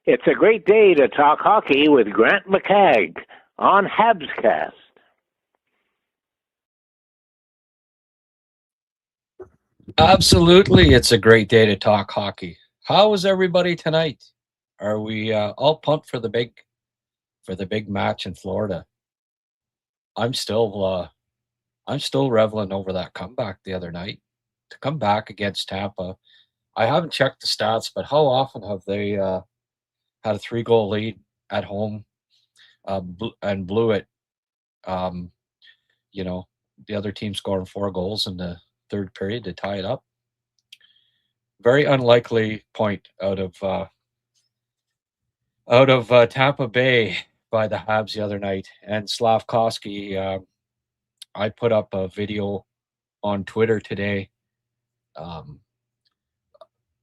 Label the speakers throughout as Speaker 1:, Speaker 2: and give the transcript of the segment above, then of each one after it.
Speaker 1: It's a great day to talk hockey with Grant McCagg on HabsCast.
Speaker 2: Absolutely, it's a great day to talk hockey. How is everybody tonight? Are we all pumped for the big match in Florida? I'm still reveling over that comeback the other night. To come back against Tampa, I haven't checked the stats, but how often have they had a 3-goal lead at home and blew it? Um, you know, the other team scoring 4 goals in the third period to tie it up. Very unlikely point out of Tampa Bay by the Habs the other night. And Slavkovsky, I put up a video on Twitter today,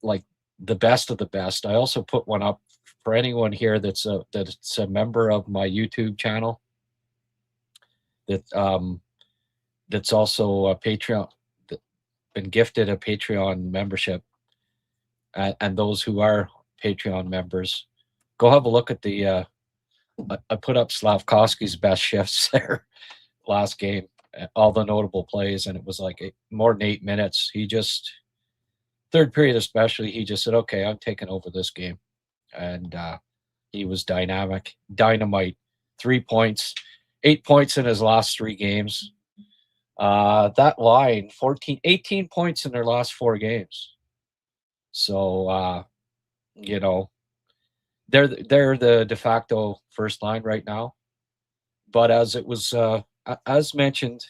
Speaker 2: like the best of the best. I also put one up for anyone here that's a member of my YouTube channel. That's also a Patreon, been gifted a Patreon membership, and those who are Patreon members, go have a look at the. I put up Slavkovsky's best shifts there last game, all the notable plays, and it was like more than 8 minutes. He just third period especially, he just said, "Okay, I'm taking over this game," and he was dynamite. 3 points, 8 points in his last 3 games. That line, 18 points in their last 4 games. So they're the de facto first line right now. But as it was as mentioned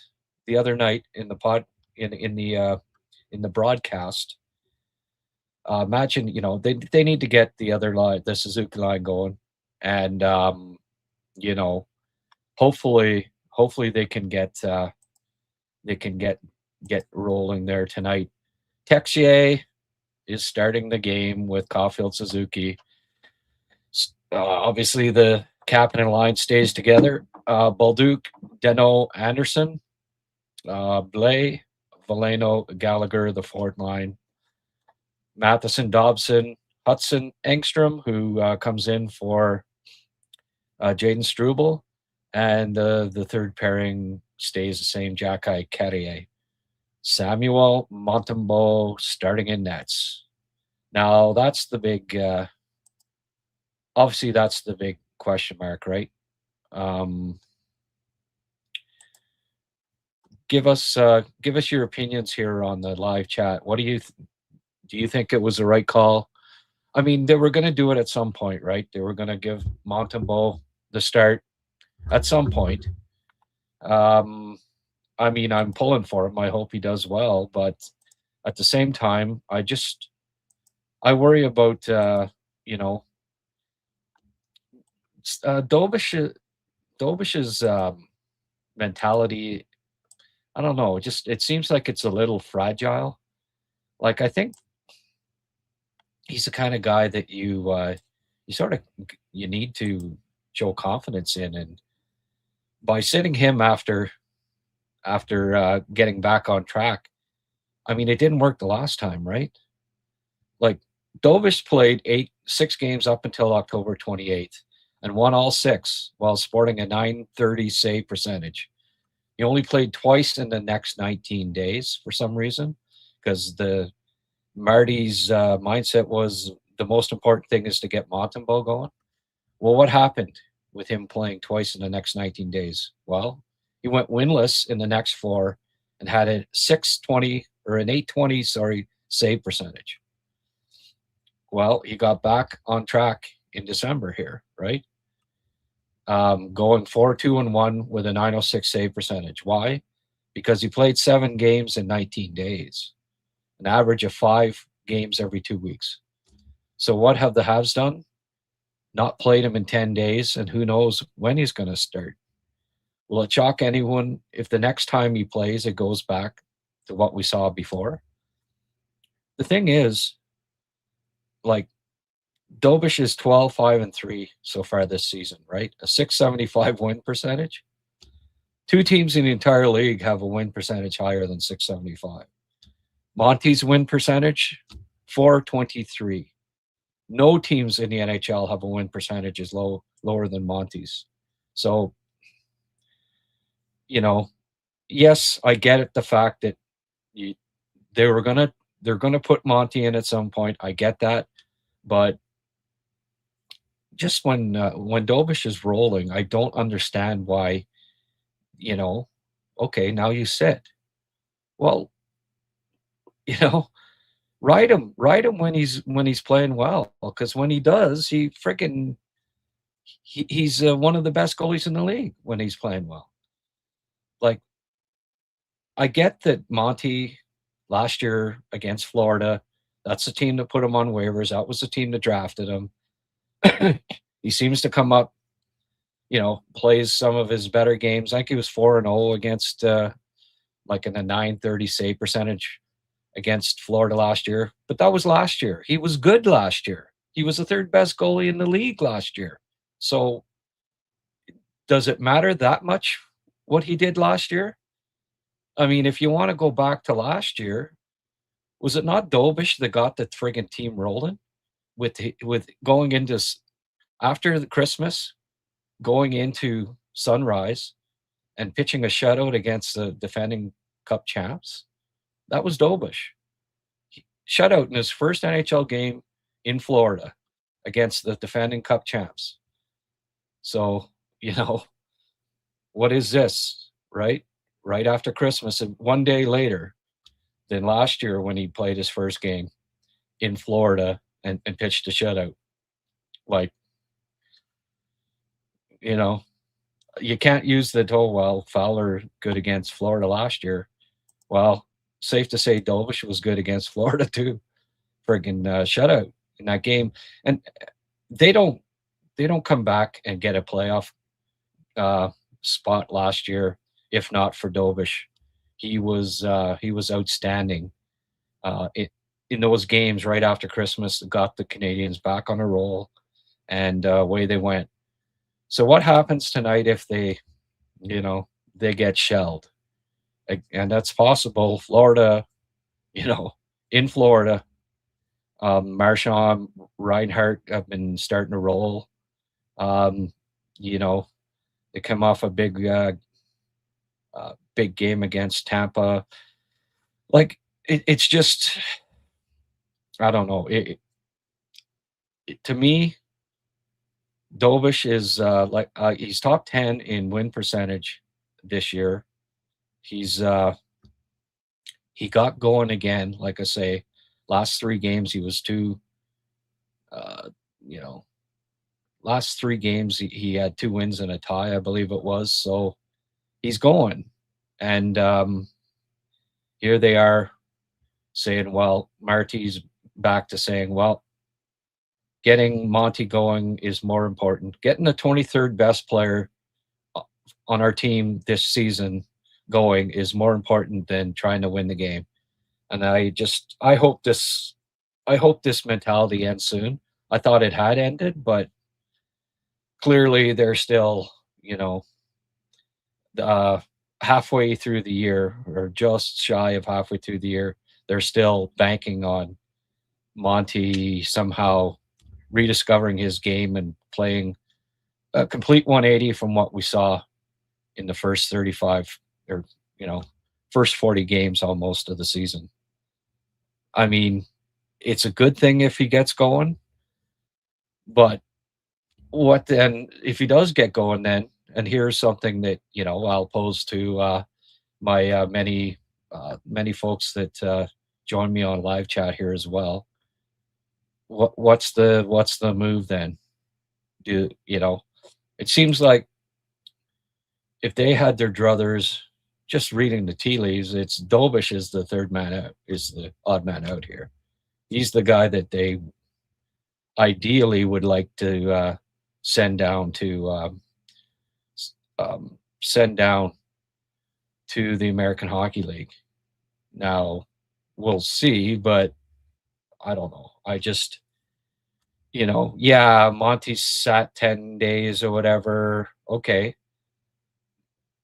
Speaker 2: the other night in the in the broadcast, imagine they need to get the other line, the Suzuki line, going, and hopefully they can get rolling there tonight. Texier is starting the game with Caulfield, Suzuki. Obviously, the captain and line stays together. Balduc, Deno, Anderson, Blais, Valeno, Gallagher, the forward line. Matheson, Dobson, Hudson, Engstrom, who comes in for Jaden Struble. And the third pairing stays the same, Jacki Carrier. Samuel Montembeault starting in nets. Now, that's the big obviously that's the big question mark, right? Give us your opinions here on the live chat. What do you think it was the right call? I mean, they were going to do it at some point, right? They were going to give Montembeault the start at some point. I mean, I'm pulling for him. I hope he does well, but at the same time, I worry about Dobes's mentality. I don't know. Just it seems like it's a little fragile. Like, I think he's the kind of guy that you need to show confidence in, and by sitting him after getting back on track, I mean, it didn't work the last time, right? Like, Dobes played 6 games up until October 28th and won all 6 while sporting a .930 save percentage. He only played twice in the next 19 days for some reason, because the Marty's mindset was the most important thing is to get Montembeault going. Well, what happened with him playing twice in the next 19 days? Well, he went winless in the next 4 and had a 820 save percentage. Well, he got back on track in December here, right? Going 4-2-1 with a .906 save percentage. Why? Because he played 7 games in 19 days, an average of 5 games every 2 weeks. So what have the Habs done? Not played him in 10 days, and who knows when he's going to start. Will it shock anyone if the next time he plays, it goes back to what we saw before? The thing is, like, Dobes is 12-5-3 so far this season, right? A .675 win percentage. 2 teams in the entire league have a win percentage higher than .675. Monty's win percentage, .423. No teams in the NHL have a win percentage is lower than Monty's. So, yes, I get it. The fact that you, they were they're gonna put Monty in at some point. I get that, but just when Dobes is rolling, I don't understand why. You know, okay, now you sit. Well, you know, ride him when he's playing well, because when he does, he's one of the best goalies in the league when he's playing well. Like, I get that Monty last year against Florida, that's the team that put him on waivers. That was the team that drafted him. He seems to come up, plays some of his better games. I think he was 4-0 against like in a 930 save percentage against Florida last year. But that was last year. He was good last year. He was the third best goalie in the league last year. So does it matter that much what he did last year? I mean, if you want to go back to last year, was it not Dobes that got the friggin' team rolling with going into after the Christmas, going into Sunrise and pitching a shutout against the defending Cup champs? That was Dobes. Shutout in his first NHL game in Florida against the defending Cup champs. So, what is this, right? Right after Christmas, and one day later than last year when he played his first game in Florida and pitched a shutout. Like, you can't use Fowler good against Florida last year. Well, safe to say Dobes was good against Florida too. Friggin' shutout in that game. And they don't come back and get a playoff spot last year if not for Dobes. He was outstanding in those games right after Christmas. Got the Canadians back on a roll, and away they went. So what happens tonight if they get shelled? And that's possible. Florida, in Florida, Marchand, Reinhart have been starting to roll. They come off a big game against Tampa. Like, it's just, I don't know. To me, Dobes is he's top 10 in win percentage this year. He got going again. Like I say, last 3 games he was last 3 games he had 2 wins and a tie, I believe it was. So he's going, and here they are saying, well, Marty's back to saying, well, getting Monty going is more important. Getting the 23rd best player on our team this season going is more important than trying to win the game. And I hope this mentality ends soon. I thought it had ended, but clearly they're still, halfway through the year, or just shy of halfway through the year. They're still banking on Monty somehow rediscovering his game and playing a complete 180 from what we saw in the first 35 or first 40 games almost of the season. I mean, it's a good thing if he gets going, but what then if he does get going then? And here's something that I'll pose to my many folks that join me on live chat here as well. What's the move then? It seems like if they had their druthers, just reading the tea leaves, it's Dobes is the third man out, is the odd man out here. He's the guy that they ideally would like to send down to the American Hockey League. Now, we'll see, but I don't know. I just, Monty's sat 10 days or whatever. Okay.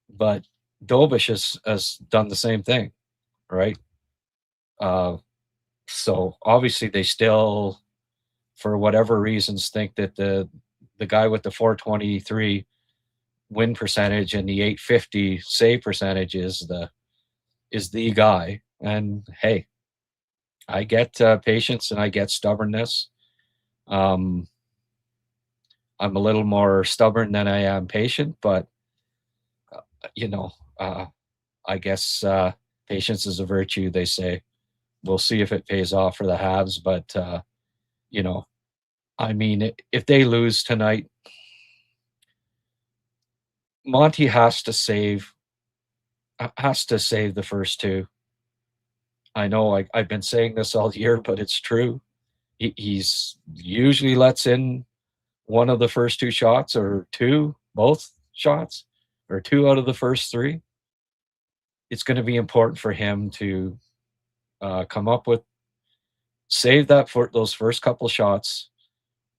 Speaker 2: But Dobes has done the same thing, right? So obviously they still for whatever reasons, think that the guy with the 423 win percentage and the 850 save percentage is the guy. And hey, I get patience and I get stubbornness. I'm a little more stubborn than I am patient, but I guess patience is a virtue, they say. We'll see if it pays off for the Habs, but I mean, if they lose tonight, Monty has to save the first two. I know I've been saying this all year, but it's true. He's usually lets in one of the first two shots, or both shots, or two out of the first three. It's going to be important for him to come up with, save that for those first couple shots,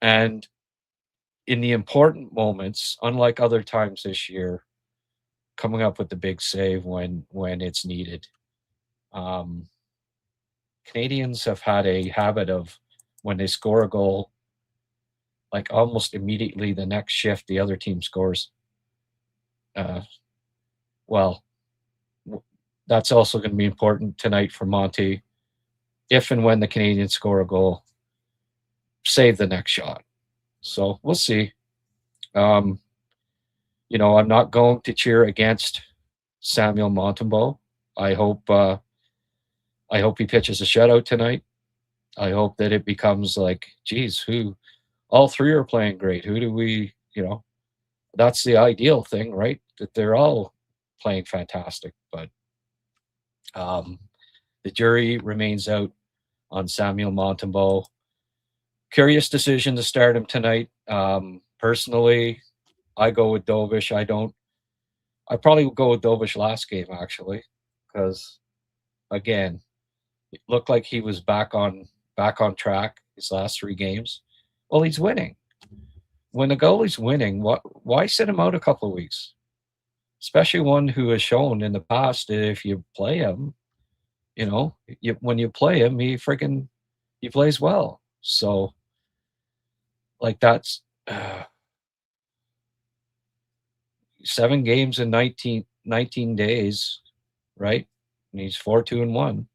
Speaker 2: and in the important moments, unlike other times this year, coming up with the big save when it's needed. Canadians have had a habit of, when they score a goal, like almost immediately the next shift, the other team scores. Well, that's also going to be important tonight for Monty. If and when the Canadians score a goal, save the next shot. So we'll see. I'm not going to cheer against Samuel Montembeault. I hope he pitches a shutout tonight. I hope that it becomes like, geez, all three are playing great. Who do we, that's the ideal thing, right? That they're all playing fantastic. But the jury remains out on Samuel Montembeault. Curious decision to start him tonight. Personally, I go with Dobes. I probably would go with Dobes last game, actually, because again, it looked like he was back on track his last three games. Well, he's winning. When a goalie's winning, why sit him out a couple of weeks? Especially one who has shown in the past that if you play him, when you play him, he plays well. So, like, that's 7 games in 19 days, right? And he's 4-2-1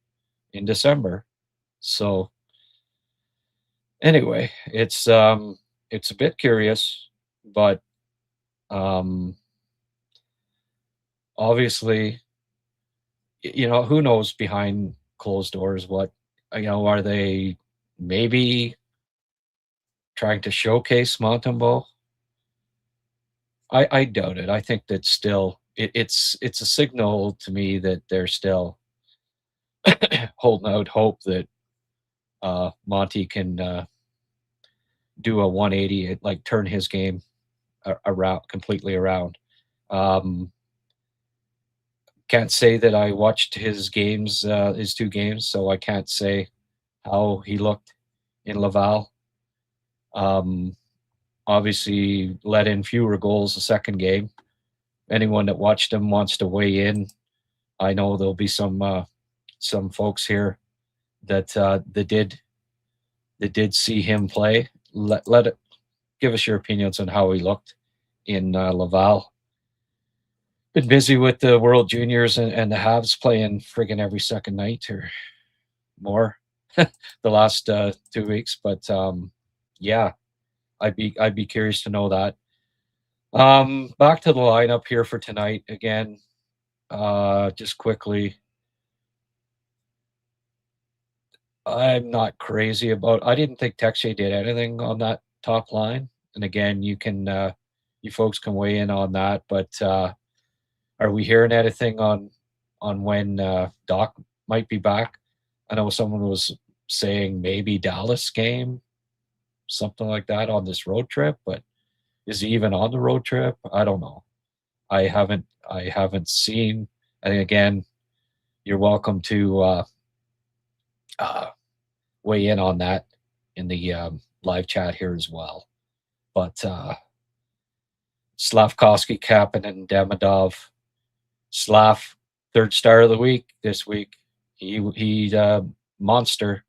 Speaker 2: in December. So anyway, it's a bit curious, but obviously, who knows behind closed doors what, are they maybe trying to showcase Montembeault? I doubt it. I think that still it's a signal to me that they're still holding out hope that Monty can do a 180, like turn his game completely around. Can't say that I watched his games, his 2 games, so I can't say how he looked in Laval. Obviously let in fewer goals the second game. Anyone that watched him wants to weigh in. I know there'll be some folks here that did see him play. Give us your opinions on how he looked in Laval. Been busy with the World Juniors and the Habs playing friggin' every second night or more the last 2 weeks. But yeah, I'd be curious to know that. Back to the lineup here for tonight again. Just quickly, I'm not crazy about. I didn't think Texier did anything on that top line, and again, you folks can weigh in on that. But are we hearing anything on when Doc might be back? I know someone was saying maybe Dallas game, something like that on this road trip, but is he even on the road trip? I don't know. I haven't seen. And again, you're welcome to weigh in on that in the live chat here as well. But Slavkovsky, Kapanen, and Demidov. Slav, 3rd star of the week this week. He monster.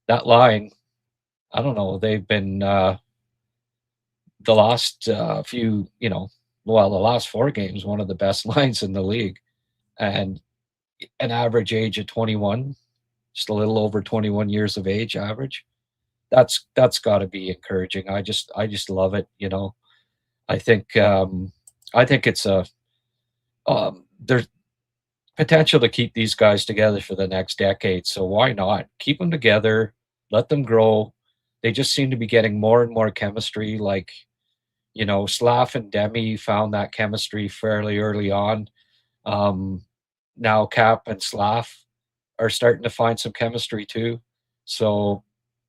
Speaker 2: That line, I don't know. They've been the last few, the last 4 games, one of the best lines in the league, and an average age of 21, just a little over 21 years of age average. That's got to be encouraging. I just love it. I think I think it's a there's potential to keep these guys together for the next decade. So why not keep them together? Let them grow. They just seem to be getting more and more chemistry. Like Slav and Demi found that chemistry fairly early on. Um, Now Cap and Slav are starting to find some chemistry too. So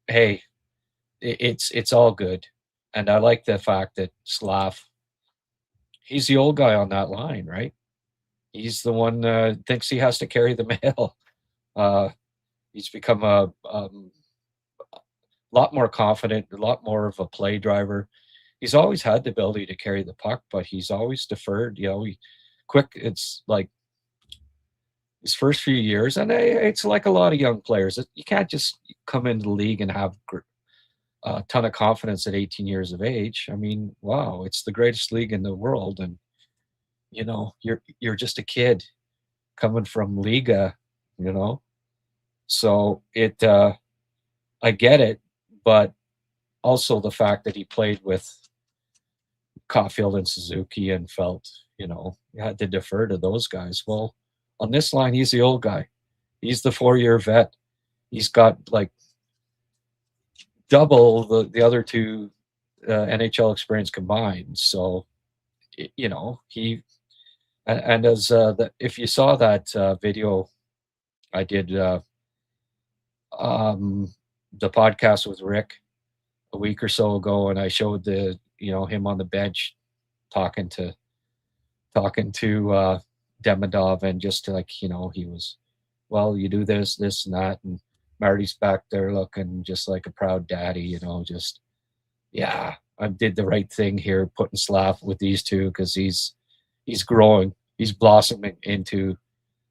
Speaker 2: hey, it's all good. And I like the fact that Slav, he's the old guy on that line, right? He's the one thinks he has to carry the mail. Uh, he's become a lot more confident, a lot more of a play driver. He's always had the ability to carry the puck, but he's always deferred. Quick. It's like his first few years, and it's like a lot of young players. You can't just come into the league and have a ton of confidence at 18 years of age. I mean, wow, it's the greatest league in the world, and you're just a kid coming from Liga, you know. So I get it, but also the fact that he played with Caulfield and Suzuki and felt, you had to defer to those guys. Well, on this line, he's the old guy. He's the 4-year vet. He's got like double the other two NHL experience combined. So, he and as if you saw that video I did um, the podcast with Rick a week or so ago, and I showed him on the bench talking to Demidov, and just like he was, well, you do this and that, and Marty's back there looking just like a proud daddy, just yeah, I did the right thing here putting Slav with these two, because he's growing, he's blossoming into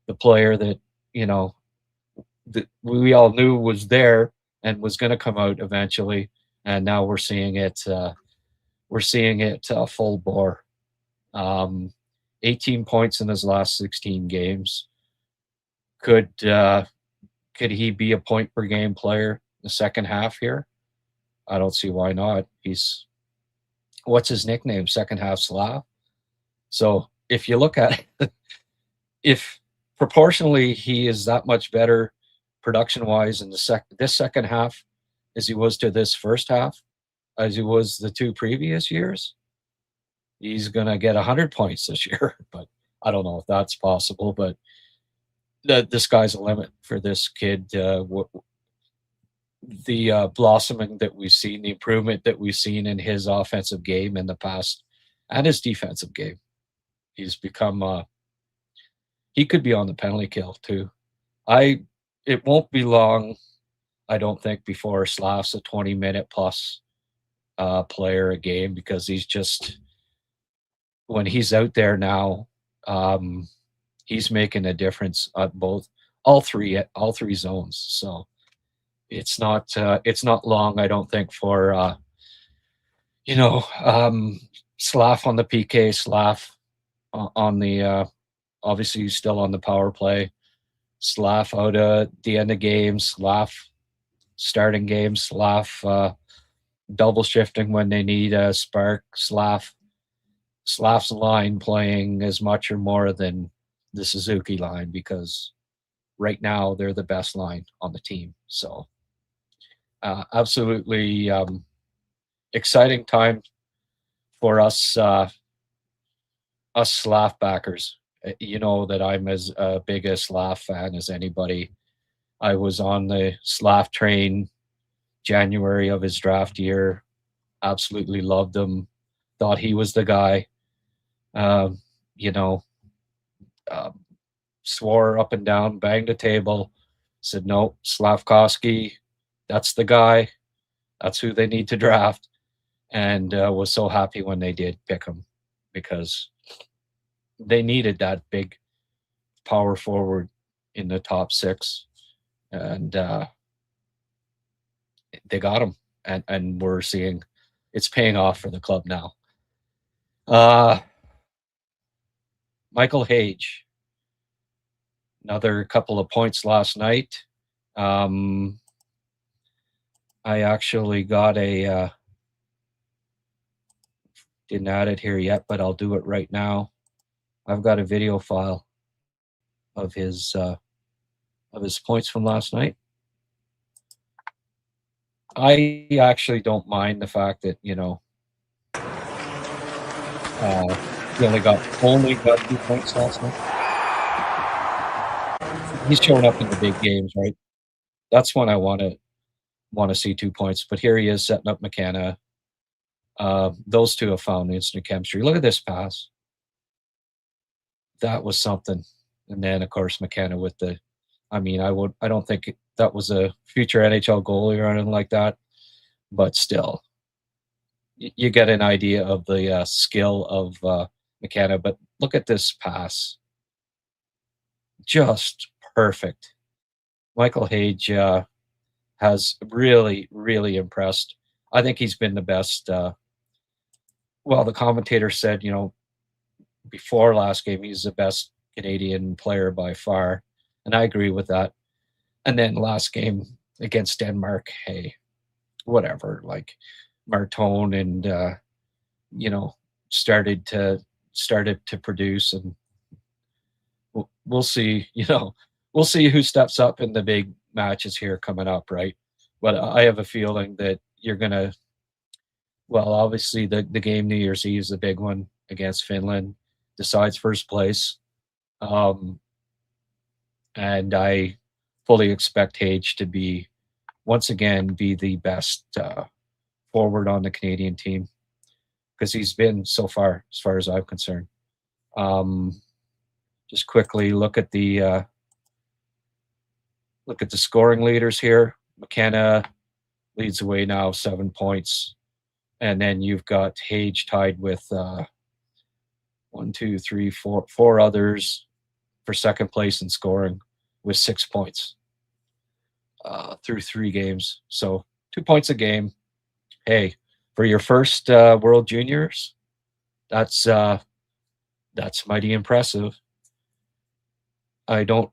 Speaker 2: the player that that we all knew was there and was going to come out eventually, and now we're seeing it. Full bore. 18 points in his last 16 games. Could he be a point per game player in the second half here? I don't see why not. What's his nickname? Second half Slav. So if you look at it, if proportionally he is that much better production wise in this second half as he was to this first half, as he was the 2 previous years, he's going to get 100 points this year. But I don't know if that's possible, but the sky's the limit for this kid. The blossoming that we've seen, the improvement that we've seen in his offensive game in the past and his defensive game, he's become he could be on the penalty kill too. It won't be long, I don't think, before Slav's a 20-minute plus player a game, because he's just, when he's out there now, he's making a difference at all three zones. So it's not long, I don't think, for Slav on the PK, Slav on the obviously he's still on the power play, Slav out at the end of games, Slav starting games, Slav double shifting when they need a spark, Slav's line playing as much or more than the Suzuki line, because right now they're the best line on the team. So absolutely exciting time for us Slav backers. You know that I'm as big a Slav fan as anybody. I was on the Slav train January of his draft year. Absolutely loved him. Thought he was the guy. You know, swore up and down, banged the table, said, no, Slavkovsky, that's the guy. That's who they need to draft. And was so happy when they did pick him, because they needed that big power forward in the top 6. And they got him. and we're seeing it's paying off for the club now. Michael Hage, another couple of points last night. I actually got a didn't add it here yet, but I'll do it right now. I've got a video file of his points from last night. I actually don't mind the fact that, you know, he only got 2 points last night. He's showing up in the big games, right? That's when I want to see 2 points. But here he is setting up McKenna. Those two have found instant chemistry. Look at this pass. That was something. And then of course McKenna with the, I mean, I don't think that was a future NHL goalie or anything like that, but still, you get an idea of the skill of McKenna. But look at this pass, just perfect. Michael Hage has really, really impressed. I think he's been the best. Well, the commentator said, you know, before last game, he's the best Canadian player by far, and I agree with that. And then last game against Denmark, hey, whatever, like Martone and you know, started to produce, and we'll see. You know, we'll see who steps up in the big matches here coming up, right? But I have a feeling that you're gonna. Well, obviously the game New Year's Eve is a big one against Finland, decides first place, and I fully expect Hage to be once again be the best forward on the Canadian team, because he's been so far, as far as I'm concerned. Just quickly look at the scoring leaders here. McKenna leads the way now, 7 points. And then you've got Hage tied with 4 others for second place in scoring with 6 points through 3 games. So 2 points a game. Hey, for your first World Juniors, that's mighty impressive. I don't.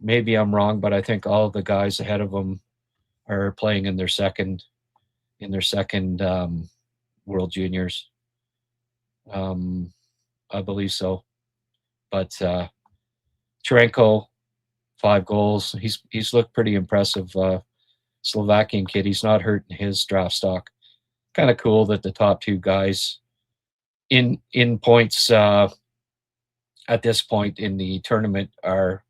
Speaker 2: Maybe I'm wrong, but I think all the guys ahead of them are playing in their second World Juniors. I believe so. But Cherenko, 5 goals. He's looked pretty impressive. Slovakian kid. He's not hurting his draft stock. Kind of cool that the top 2 guys in points at this point in the tournament are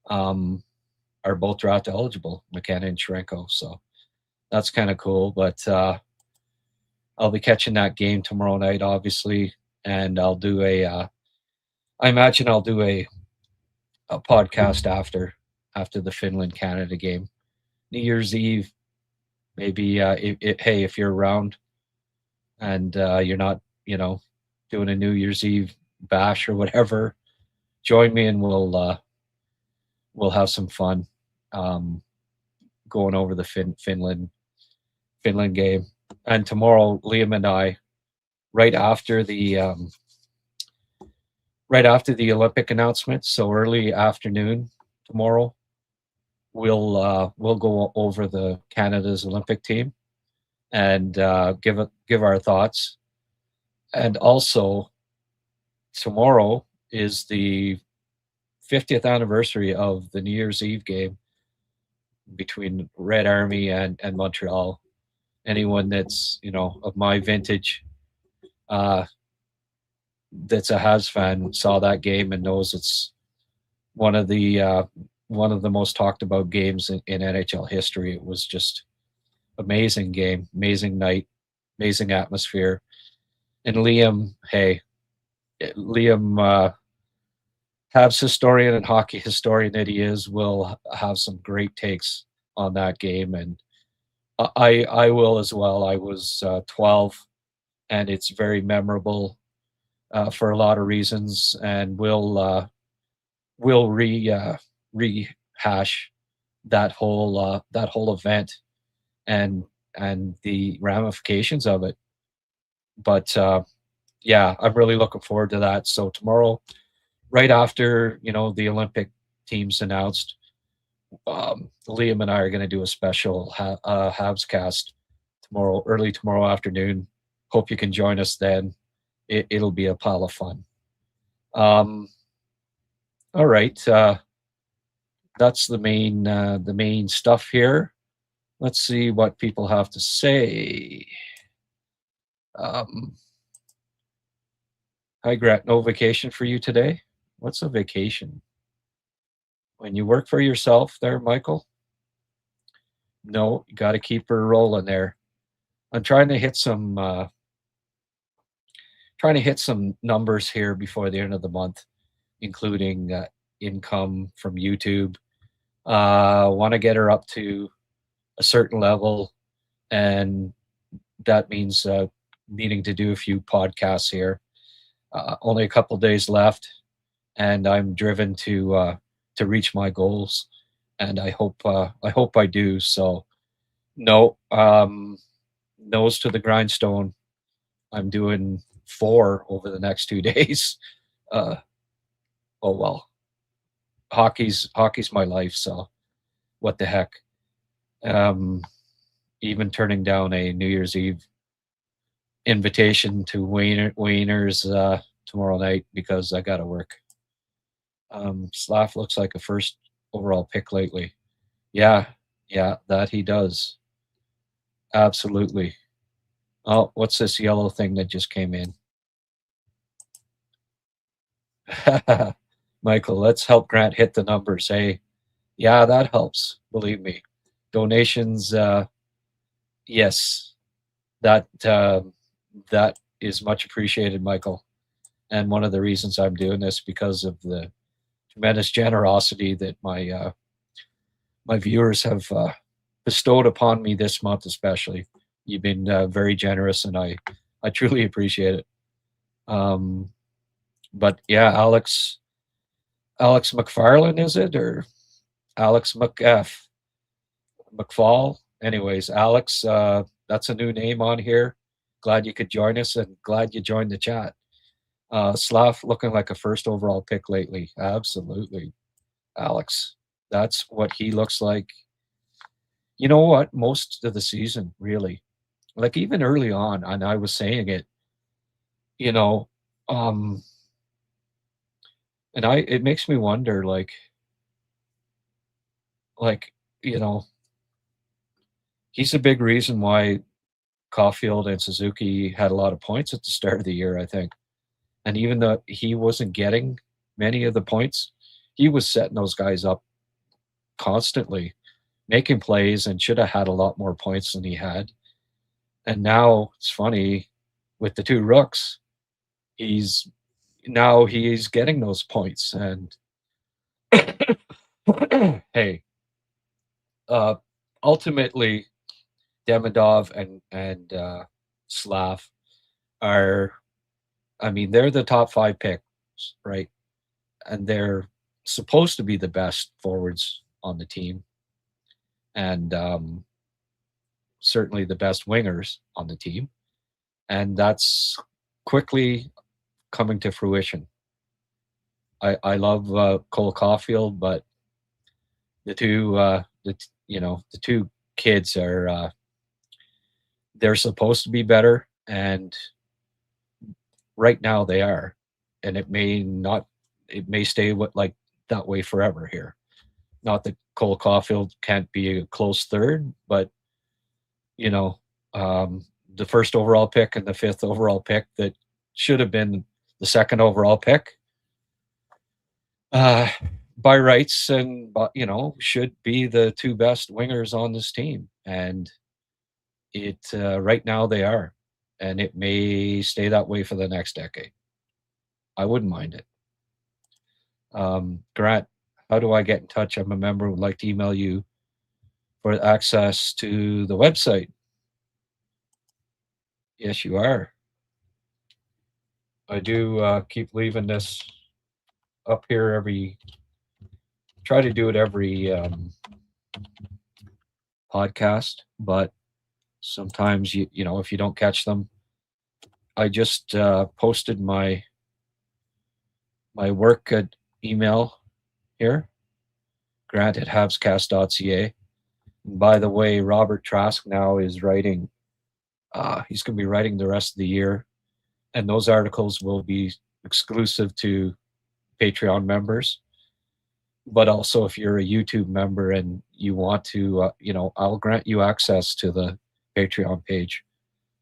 Speaker 2: both draft eligible, McKenna and Cherenko. So that's kind of cool. But I'll be catching that game tomorrow night, obviously, and I'll do I imagine I'll do a podcast after the Finland Canada game, New Year's Eve. Maybe hey, if you're around and you're not, you know, doing a New Year's Eve bash or whatever, join me and we'll have some fun going over the Finland game. And tomorrow, Liam and I, right after the Olympic announcement, so early afternoon tomorrow, we'll go over the Canada's Olympic team and give our thoughts. And also, tomorrow is the 50th anniversary of the New Year's Eve game between Red Army and Montreal. Anyone that's, you know, of my vintage, that's a Habs fan, saw that game and knows it's one of the most talked about games in NHL history. It was just amazing game, amazing night, amazing atmosphere. And Liam, Habs historian and hockey historian that he is, will have some great takes on that game, and I will as well. I was 12, and it's very memorable for a lot of reasons, and we'll rehash that whole event and and the ramifications of it. But yeah, I'm really looking forward to that. So tomorrow, right after the Olympic teams announced, Liam and I are going to do a special HabsCast tomorrow, early tomorrow afternoon. Hope you can join us then. It'll be a pile of fun. All right, that's the main stuff here. Let's see what people have to say. Hi, Gret. No vacation for you today? What's a vacation? When you work for yourself there, Michael? No, you got to keep her rolling there. I'm trying to hit some numbers here before the end of the month, including income from YouTube. Want to get her up to a certain level, and that means needing to do a few podcasts here. Only a couple days left, and I'm driven to reach my goals, and I hope I do. So, no, nose to the grindstone. I'm doing 4 over the next 2 days. Oh well, hockey's my life, so what the heck. Even turning down a New Year's Eve invitation to Wieners tomorrow night because I gotta work. Slav looks like a first overall pick lately. Yeah, that he does. Absolutely. Oh, what's this yellow thing that just came in? Michael, let's help Grant hit the numbers. Hey, yeah, that helps. Believe me. Donations, yes, that is much appreciated, Michael. And one of the reasons I'm doing this because of the tremendous generosity that my viewers have bestowed upon me this month, especially. You've been very generous, and I truly appreciate it. But yeah, Alex McFarlane, is it, or Alex McFall? Anyways, Alex, that's a new name on here. Glad you could join us, and glad you joined the chat. Slav looking like a first overall pick lately. Absolutely, Alex. That's what he looks like. You know what? Most of the season, really, like even early on, and I was saying it, you know, um, and it makes me wonder, like he's a big reason why Caulfield and Suzuki had a lot of points at the start of the year, I think. And even though he wasn't getting many of the points, he was setting those guys up constantly, making plays, and should have had a lot more points than he had. And now it's funny with the 2 rooks, he's getting those points. And hey, ultimately, Demidov and Slav are, I mean, they're the top 5 picks, right? And they're supposed to be the best forwards on the team, and certainly the best wingers on the team. And that's quickly coming to fruition. I love Cole Caulfield, but the two kids are they're supposed to be better, and right now they are, and it may stay like that way forever here. Not that Cole Caulfield can't be a close third, but the first overall pick and the 5th overall pick that should have been the 2nd overall pick by rights, and should be the 2 best wingers on this team, and it right now they are, and it may stay that way for the next decade. I wouldn't mind it. Grant, how do I get in touch? I'm a member, would like to email you for access to the website. Yes, you are. I do keep leaving this up here try to do it every podcast, but sometimes you know, if you don't catch them, I just posted my work email here, grant at HabsCast.ca. By the way, Robert Trask now is writing. He's going to be writing the rest of the year, and those articles will be exclusive to Patreon members. But also, if you're a YouTube member and you want to, you know, I'll grant you access to the Patreon page.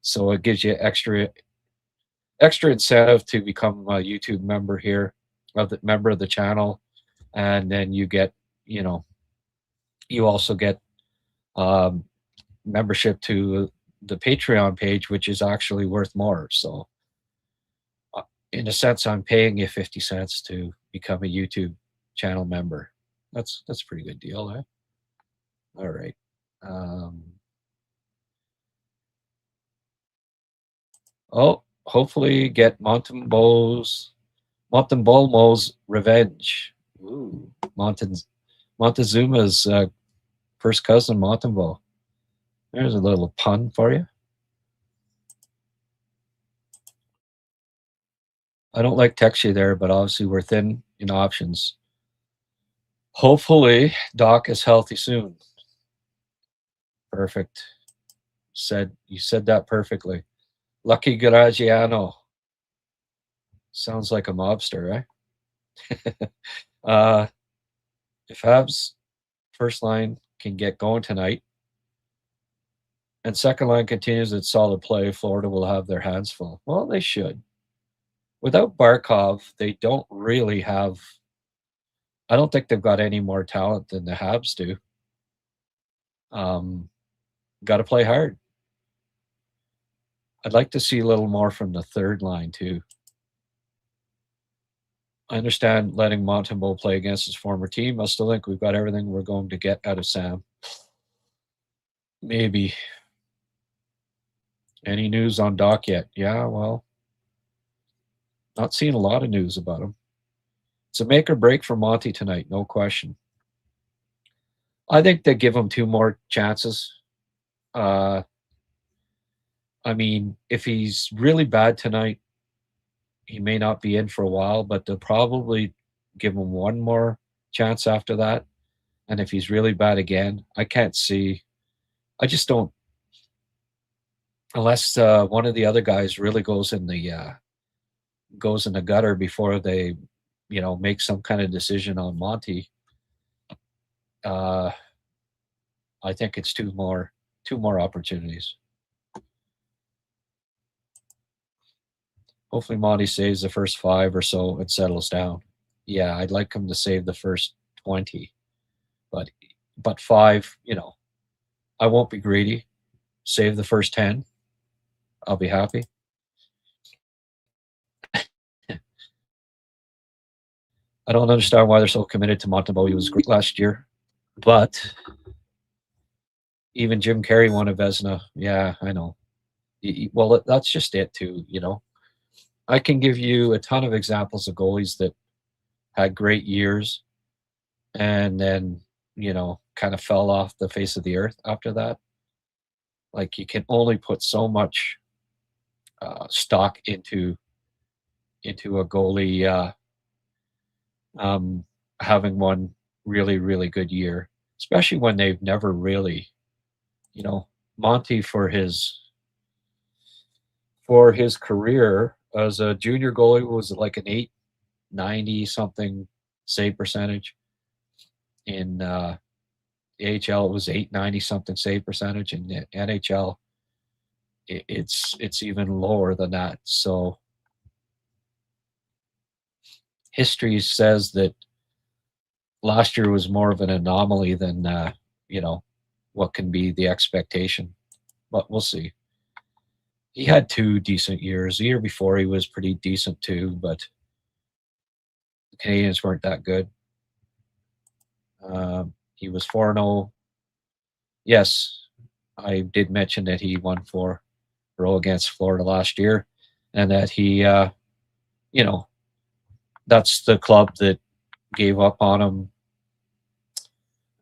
Speaker 2: So it gives you extra incentive to become a YouTube member here, of the member of the channel, and then you get, you know, you also get um, membership to the Patreon page, which is actually worth more. So, in a sense, I'm paying you 50 cents to become a YouTube channel member. That's a pretty good deal, eh? All right. Hopefully get Montembeault's revenge. Ooh, Montezuma's first cousin, Montembeault. There's a little pun for you. I don't like text you there, but obviously we're thin in options. Hopefully Doc is healthy soon. Perfect. You said that perfectly. Lucky Graziano. Sounds like a mobster, right? If Habs first line can get going tonight and second line continues its solid play, Florida will have their hands full. Well, they should. Without Barkov, they don't really have. I don't think they've got any more talent than the Habs do. Got to play hard. I'd like to see a little more from the third line too. I understand letting Montembeault play against his former team. I still think we've got everything we're going to get out of Sam. Maybe. Any news on Doc yet? Yeah, well, not seeing a lot of news about him. It's a make or break for Monty tonight, no question. I think they give him 2 more chances. I mean, if he's really bad tonight, he may not be in for a while, but they'll probably give him 1 more chance after that. And if he's really bad again, I can't see. I just don't. Unless one of the other guys really goes in the gutter before they, you know, make some kind of decision on Monty. I think it's 2 more opportunities. Hopefully Monty saves the first 5 or so and settles down. Yeah, I'd like him to save the first 20, but 5, you know, I won't be greedy. Save the first 10. I'll be happy. I don't understand why they're so committed to Montembeault. He was great last year, but even Jim Carrey won a Vezina. Yeah, I know. Well, that's just it too, you know. I can give you a ton of examples of goalies that had great years and then, you know, kind of fell off the face of the earth after that. Like, you can only put so much stock into a goalie having one really, really good year, especially when they've never really, you know, Monty for his career as a junior goalie was like an 890 something save percentage. In AHL it was 890 something save percentage. In the NHL it's even lower than that. So history says that last year was more of an anomaly than you know, what can be the expectation, but we'll see. He had 2 decent years. The year before he was pretty decent too, but the Canadians weren't that good. He was 4-0. Yes, I did mention that he won 4-0 against Florida last year, and that he, you know, that's the club that gave up on him,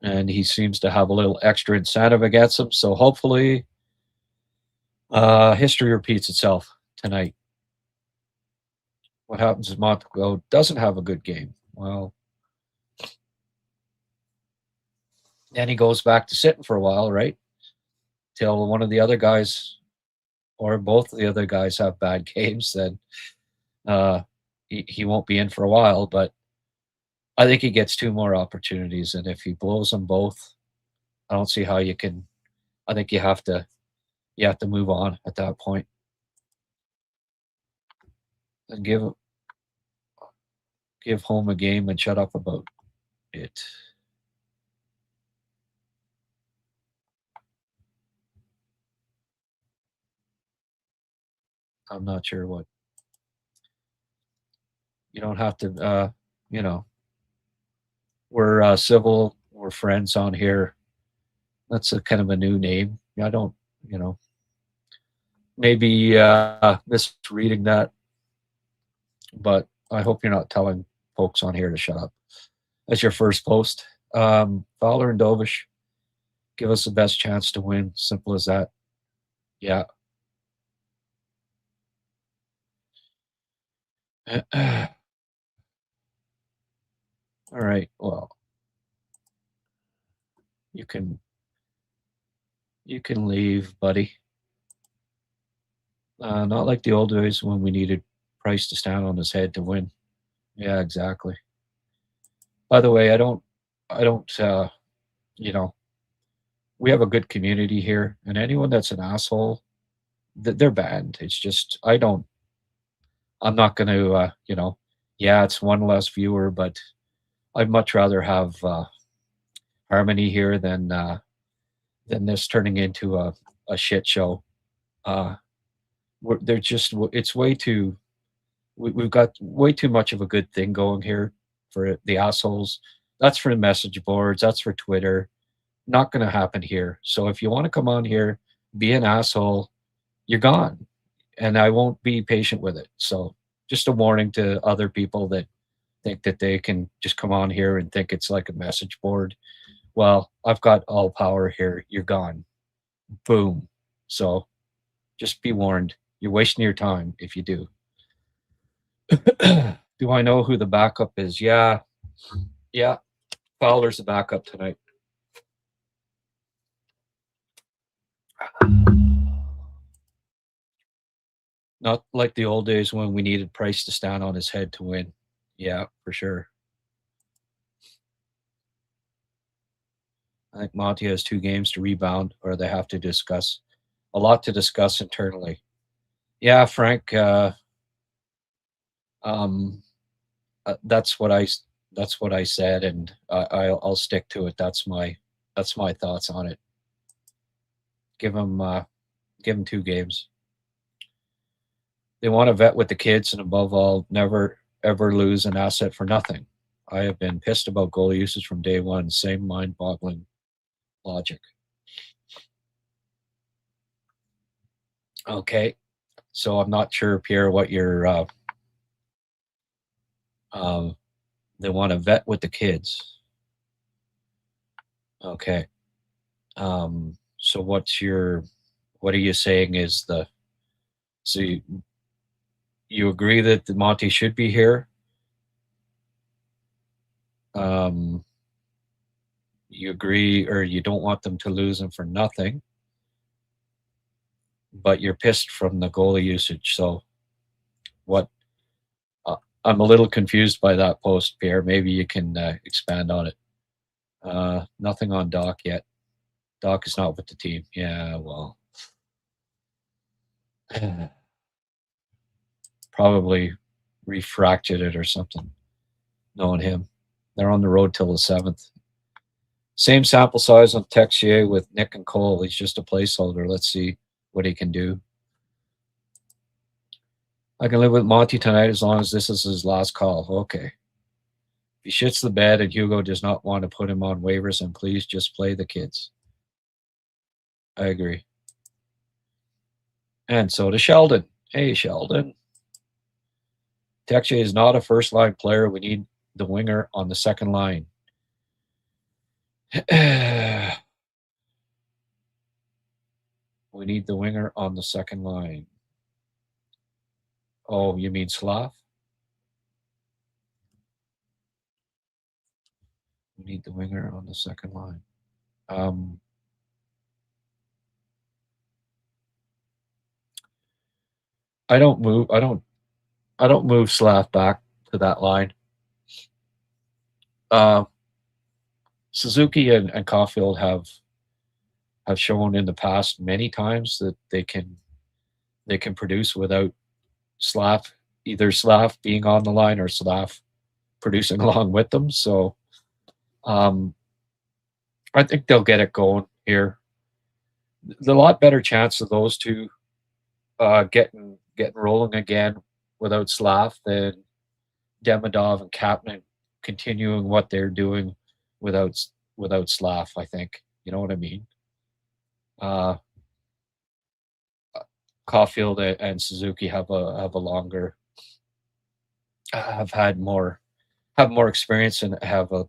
Speaker 2: and he seems to have a little extra incentive against him. So hopefully History repeats itself tonight. What happens if Montembeault doesn't have a good game? Well, then he goes back to sitting for a while, right? Till one of the other guys or both of the other guys have bad games, then he won't be in for a while. But I think he gets 2 more opportunities, and if he blows them both, I don't see how you can. I think you have to move on at that point and give home a game and shut up about it. I'm not sure what. You don't have to, we're civil, we're friends on here. That's a kind of a new name. I don't, maybe misreading that, but I hope you're not telling folks on here to shut up. That's your first post. Fowler and Dobes, give us the best chance to win. Simple as that. Yeah. All right. Well, you can leave, buddy. Not like the old days when we needed Price to stand on his head to win. Yeah, exactly. By the way, I don't, we have a good community here, and anyone that's an asshole, they're banned. It's just, I'm not going to, yeah, it's one less viewer, but I'd much rather have harmony here than this turning into a shit show. They're just, it's way too, we've got way too much of a good thing going here for the assholes. That's for the message boards. That's for Twitter. Not going to happen here. So if you want to come on here, be an asshole, you're gone. And I won't be patient with it. So just a warning to other people that think that they can just come on here and think it's like a message board. Well, I've got all power here. You're gone. Boom. So just be warned. You're wasting your time if you do. Do I know who the backup is? Yeah. Fowler's the backup tonight. Not like the old days when we needed Price to stand on his head to win. Yeah, for sure. I think Monty has 2 games to rebound, or they have to discuss. A lot to discuss internally. Yeah, Frank. That's what I said, and I'll stick to it. That's my thoughts on it. Give him 2 games. They want to vet with the kids, and above all, never ever lose an asset for nothing. I have been pissed about goal usage from day one. Same mind-boggling logic. Okay, so I'm not sure, Pierre, what your they want to vet with the kids. Okay. So what are you saying is so you agree that the Monty should be here? You agree, or you don't want them to lose him for nothing, but you're pissed from the goalie usage. So what? I'm a little confused by that post, Pierre. Maybe you can expand on it. Nothing on Doc yet. Doc is not with the team. Yeah, well, probably refracted it or something. Knowing him, they're on the road till the 7th. Same sample size on Texier with Nick and Cole. He's just a placeholder. Let's see what he can do. I can live with Monty tonight as long as this is his last call. Okay. If he shits the bed and Hugo does not want to put him on waivers, then please just play the kids. I agree. And so does Sheldon. Hey, Sheldon. Texier is not a first-line player. We need the winger on the second line. We need the winger on the second line. Oh, you mean Slav? We need the winger on the second line. I don't move Slav back to that line. Suzuki and Caulfield have shown in the past many times that they can produce without Slav, either Slav being on the line or Slav producing along with them. So I think they'll get it going here. There's a lot better chance of those two getting rolling again without Slav than Demidov and Kapanen continuing what they're doing without Slav. I think, you know what I mean. Caulfield and Suzuki have had more experience and have a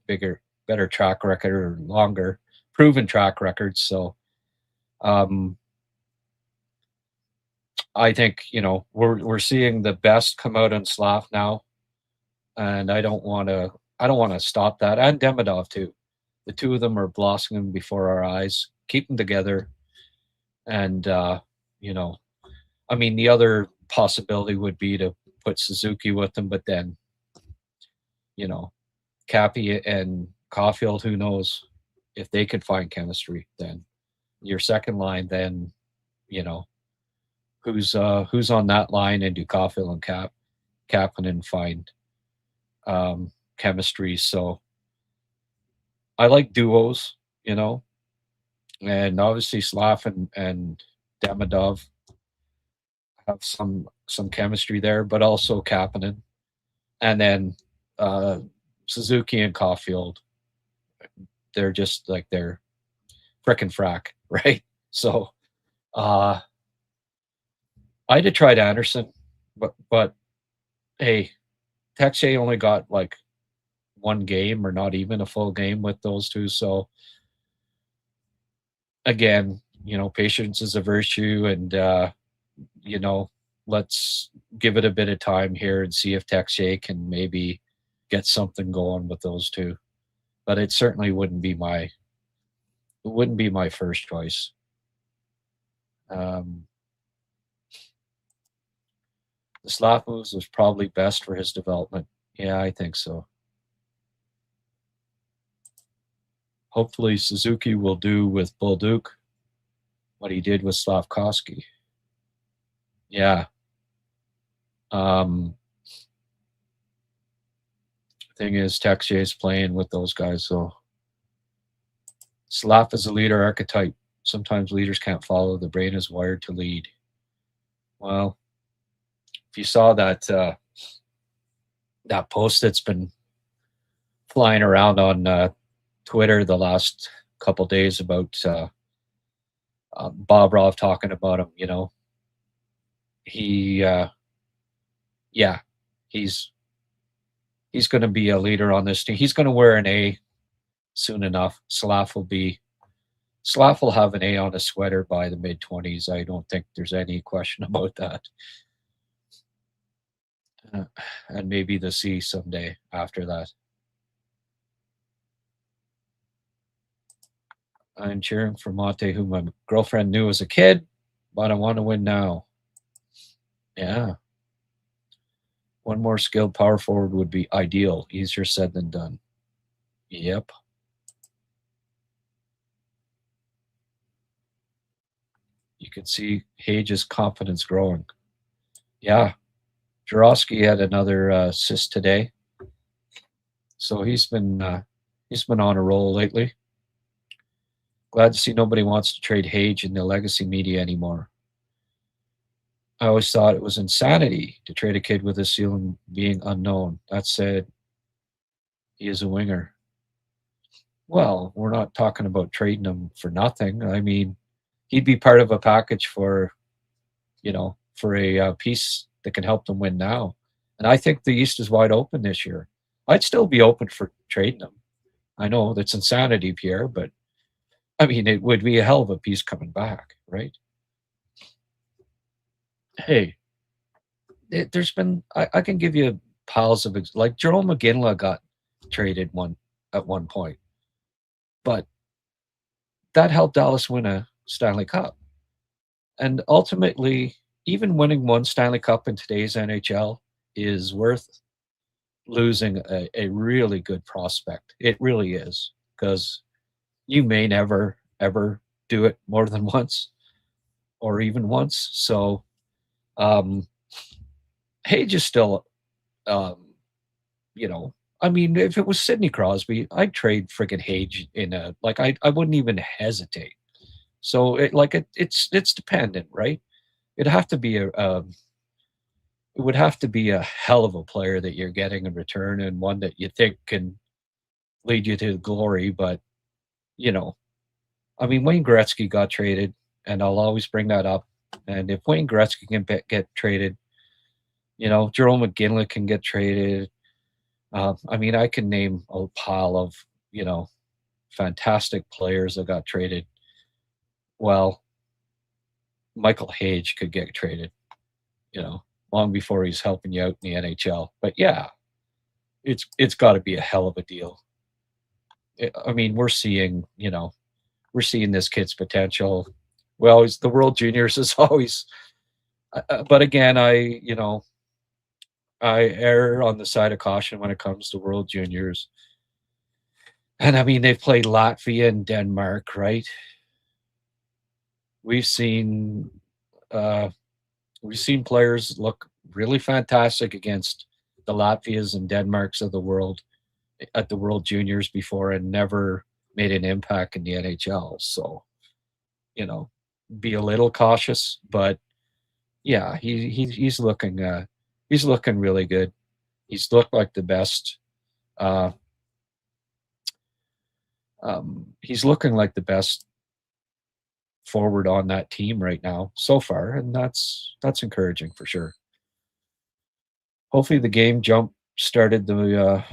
Speaker 2: better track record, or longer proven track record. So I think, we're seeing the best come out on Slav now, and I don't want to stop that. And Demidov too. The two of them are blossoming before our eyes. Keep them together, and I mean, the other possibility would be to put Suzuki with them, but then, Cappy and Caulfield, who knows if they could find chemistry. Then your second line, then, who's on that line, and do Caulfield and Kapanen find chemistry? So I like duos, and obviously Slav and Demidov have some chemistry there, but also Kapanen, and then Suzuki and Caulfield. They're just like, they're frickin' frack, right? So I'd have tried Anderson, but hey, Texier only got like one game, or not even a full game with those two. So again, patience is a virtue, and let's give it a bit of time here and see if Texier can maybe get something going with those two. But it certainly wouldn't be my first choice. The Slav moves was probably best for his development. Yeah, I think so. Hopefully Suzuki will do with Bolduc what he did with Slafkovsky. Yeah. Thing is, Texier is playing with those guys, so Slav is a leader archetype. Sometimes leaders can't follow. The brain is wired to lead. Well, if you saw that that post that's been flying around on Twitter the last couple days about Bobrov talking about him, he's going to be a leader on this team. He's going to wear an A soon enough. Slav will have an A on a sweater by the mid-20s. I don't think there's any question about that. And maybe the C someday after that. I'm cheering for Monte, who my girlfriend knew as a kid, but I want to win now. Yeah. One more skilled power forward would be ideal. Easier said than done. Yep. You can see Hage's confidence growing. Yeah. Jarosky had another assist today. So he's been on a roll lately. Glad to see nobody wants to trade Hage in the legacy media anymore. I always thought it was insanity to trade a kid with a ceiling being unknown. That said, he is a winger. Well, we're not talking about trading him for nothing. I mean, he'd be part of a package for a piece that can help them win now. And I think the East is wide open this year. I'd still be open for trading him. I know that's insanity, Pierre, but I mean, it would be a hell of a piece coming back, right? hey, there's been I can give you piles of like Jerome McGinley got traded at one point, but that helped Dallas win a Stanley Cup. And ultimately, even winning one Stanley Cup in today's NHL is worth losing a really good prospect. It really is, because you may never ever do it more than once or even once. So Hage is still, um, you know, I mean, if it was Sidney Crosby, I'd trade friggin' Hage in a like I wouldn't even hesitate. So it's dependent, right? It'd have to be it would have to be a hell of a player that you're getting in return, and one that you think can lead you to glory. But you know, I mean, Wayne Gretzky got traded, and I'll always bring that up. And if Wayne Gretzky can get traded, Jerome McGinley can get traded. I mean, I can name a pile of you know fantastic players that got traded. Well, Michael Hage could get traded, long before he's helping you out in the NHL. But yeah, it's got to be a hell of a deal. I mean, we're seeing this kid's potential. Well, the World Juniors is always, but again, I err on the side of caution when it comes to World Juniors. And I mean, they've played Latvia and Denmark, right? We've seen uh, we've seen players look really fantastic against the Latvias and Denmarks of the world at the World Juniors before, and never made an impact in the NHL. So, you know, be a little cautious, but yeah, he's looking really good. He's looked like the best. Uh, he's looking like the best forward on that team right now so far, and that's encouraging for sure. Hopefully, the game jump started the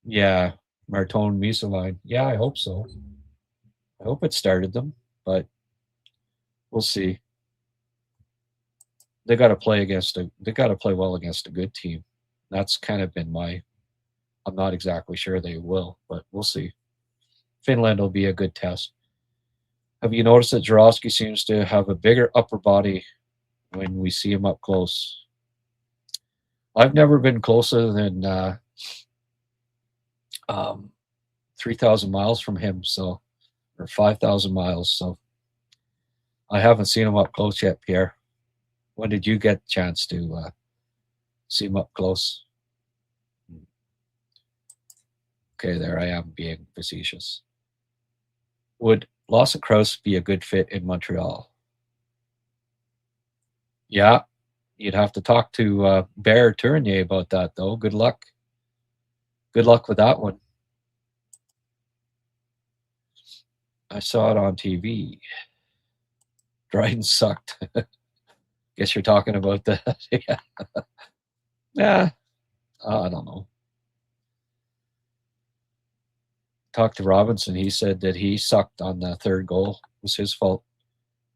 Speaker 2: yeah, Martone Misa line. Yeah, I hope so. I hope it started them, but we'll see. They got to play well against a good team. That's kind of been my. I'm not exactly sure they will, but we'll see. Finland will be a good test. Have you noticed that Jarowski seems to have a bigger upper body when we see him up close? I've never been closer than um, 3,000 miles from him, so, or 5,000 miles. So I haven't seen him up close yet, Pierre. When did you get a chance to see him up close? Okay, there I am being facetious. Would Lawson Krause be a good fit in Montreal? Yeah, you'd have to talk to Bear Tournier about that, though. Good luck. Good luck with that one. I saw it on TV. Dryden sucked. Guess you're talking about that. Yeah. Yeah. I don't know. Talked to Robinson. He said that he sucked on the third goal. It was his fault.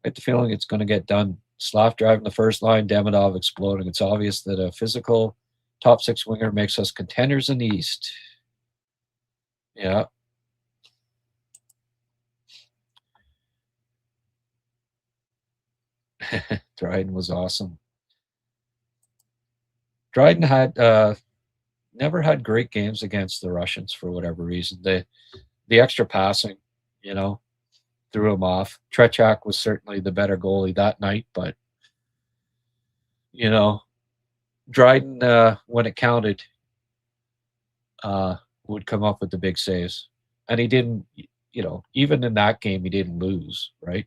Speaker 2: I get the feeling it's going to get done. Slav driving the first line, Demidov exploding. It's obvious that a physical top six winger makes us contenders in the East. Yeah. Dryden was awesome. Dryden had never had great games against the Russians for whatever reason. The extra passing, threw him off. Trechak was certainly the better goalie that night, but you know, Dryden, when it counted, would come up with the big saves, and he didn't. Even in that game, he didn't lose. Right?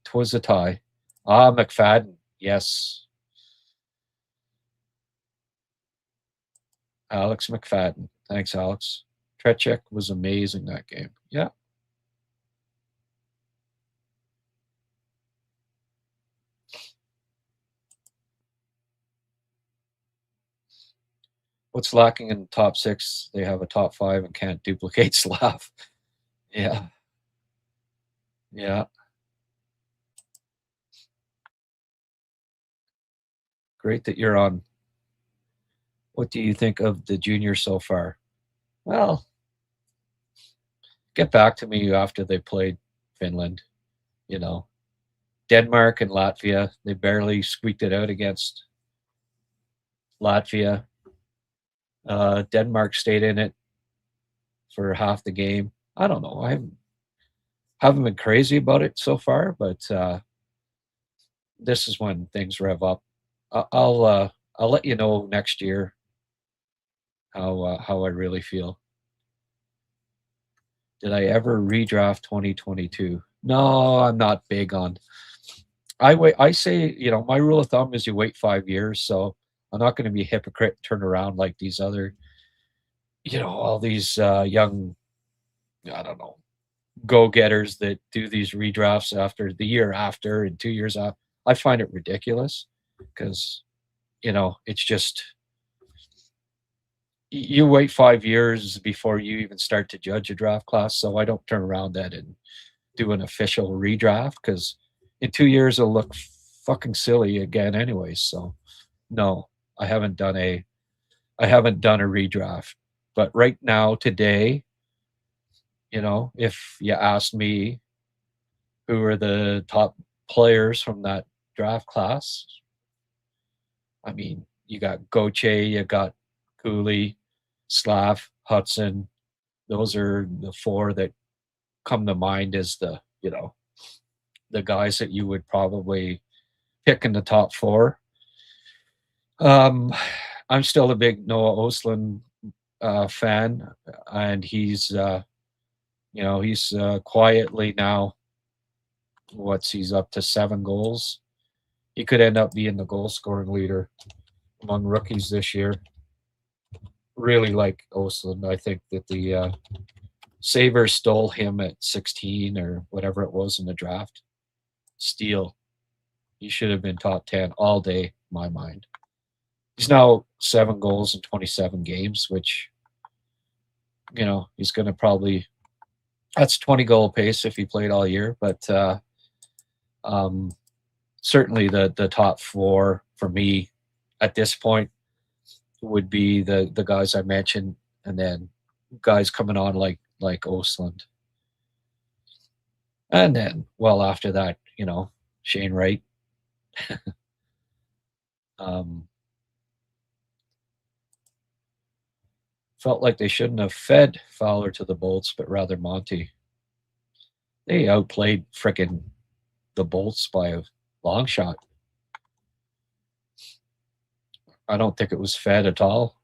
Speaker 2: Twas a tie. McFadden, yes, Alex McFadden. Thanks, Alex. Trechak was amazing that game. Yeah. What's lacking in the top six? They have a top five and can't duplicate Slav. Yeah. Yeah. Great that you're on. What do you think of the juniors so far? Well, get back to me after they played Finland. You know, Denmark and Latvia, they barely squeaked it out against Latvia. Denmark stayed in it for half the game. I don't know. I haven't been crazy about it so far, but this is when things rev up. I'll let you know next year how I really feel. Did I ever redraft 2022? No, I'm not big on. I say, my rule of thumb is you wait 5 years. So I'm not going to be a hypocrite, turn around like these other, all these young, I don't know, go-getters that do these redrafts after the year after and 2 years after. I find it ridiculous because, it's just, you wait 5 years before you even start to judge a draft class. So I don't turn around that and do an official redraft because in 2 years it'll look fucking silly again anyways. So no, I haven't done a redraft. But right now, today, if you asked me who are the top players from that draft class, I mean, you got Goche, you got Cooley, Slav, Hudson. Those are the four that come to mind as the guys that you would probably pick in the top four. I'm still a big Noah Osland fan, and he's quietly now. He's up to 7 goals. He could end up being the goal scoring leader among rookies this year. Really like Osland. I think that the Sabres stole him at 16 or whatever it was in the draft. Steal. He should have been top 10 all day, in my mind. He's now 7 goals in 27 games, which, he's going to probably, that's 20 goal pace if he played all year. But certainly the top 4 for me at this point would be the guys I mentioned, and then guys coming on like Osland. And then, well, after that, Shane Wright. Felt like they shouldn't have fed Fowler to the Bolts, but rather Monty. They outplayed frickin' the Bolts by a long shot. I don't think it was fed at all.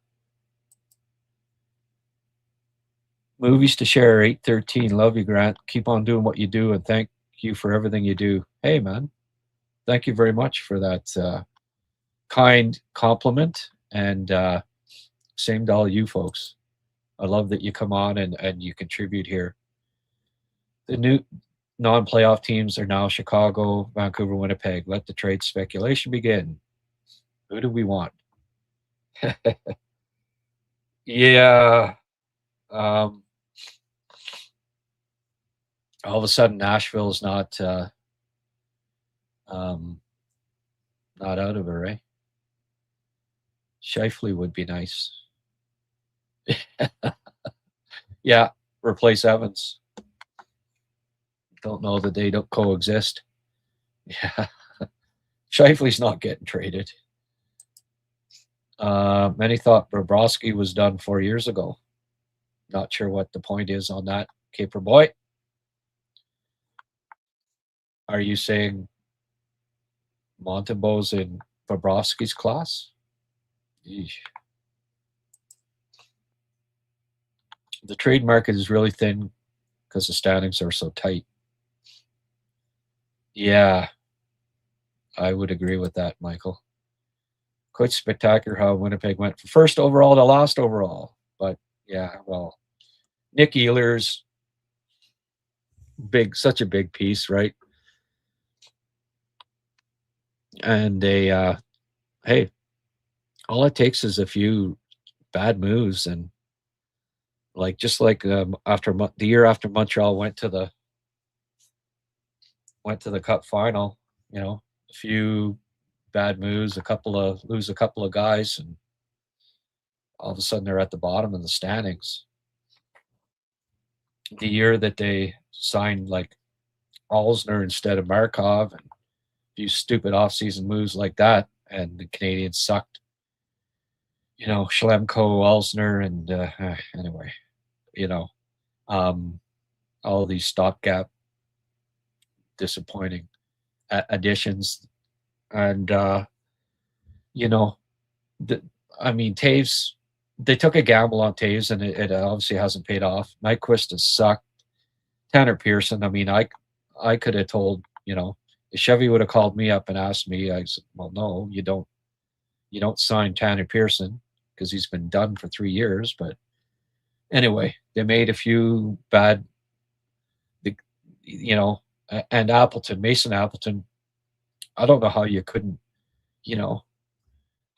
Speaker 2: Movies to share, 813. Love you, Grant. Keep on doing what you do, and thank you for everything you do. Hey, man. Thank you very much for that kind compliment, and same to all you folks. I love that you come on and you contribute here. The new non-playoff teams are now Chicago, Vancouver, Winnipeg. Let the trade speculation begin. Who do we want? Yeah. All of a sudden, Nashville is not out of it, right? Scheifele would be nice. Yeah, replace Evans. Don't know that they don't coexist. Yeah. Scheifele's not getting traded. Many thought Bobrovsky was done 4 years ago. Not sure what the point is on that, Caper Boy. Are you saying Montembeault's in Bobrovsky's class? Eesh. The trade market is really thin because the standings are so tight. Yeah, I would agree with that, Michael. Quite spectacular how Winnipeg went from first overall to last overall. But yeah, well, Nick Ehlers, such a big piece, right? And hey, all it takes is a few bad moves, and after the year after Montreal went to the Cup final, a few bad moves, lose a couple of guys, and all of a sudden they're at the bottom of the standings. The year that they signed like Alsner instead of Markov and a few stupid offseason moves like that, and the Canadians sucked. Schlemko, Alsner, and anyway, you know, all these stopgap disappointing additions, and Taves. They took a gamble on Taves, and it obviously hasn't paid off. Nyquist has sucked. Tanner Pearson. I could have told if Chevy would have called me up and asked me. I said, well, no, you don't. You don't sign Tanner Pearson because he's been done for 3 years. But anyway, they made a few bad. And Mason Appleton. I don't know how you couldn't.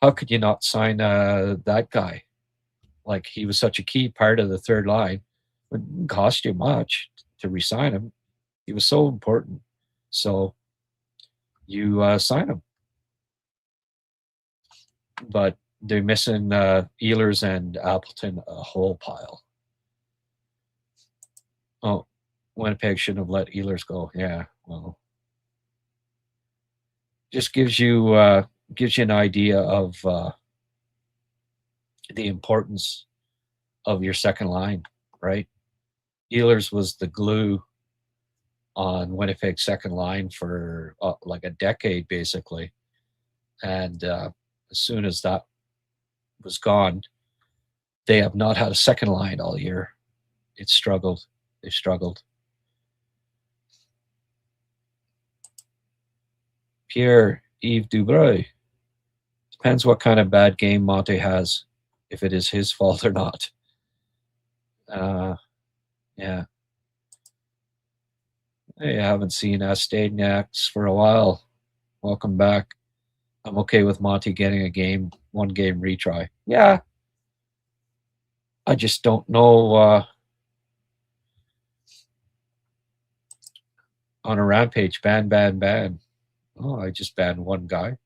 Speaker 2: How could you not sign that guy? Like, he was such a key part of the third line. It didn't cost you much to re-sign him. He was so important. So you sign him. But they're missing Ehlers and Appleton a whole pile. Oh, Winnipeg shouldn't have let Ehlers go. Yeah, well, just gives you an idea of the importance of your second line, right? Ehlers was the glue on Winnipeg's second line for like a decade, basically. And as soon as that was gone, they have not had a second line all year. They've struggled. Pierre-Yves Dubreuil. Depends what kind of bad game Monte has, if it is his fault or not. Yeah. Hey, I haven't seen Staniaks for a while. Welcome back. I'm okay with Monty getting one game retry. Yeah. I just don't know on a rampage, ban. Oh, I just banned one guy.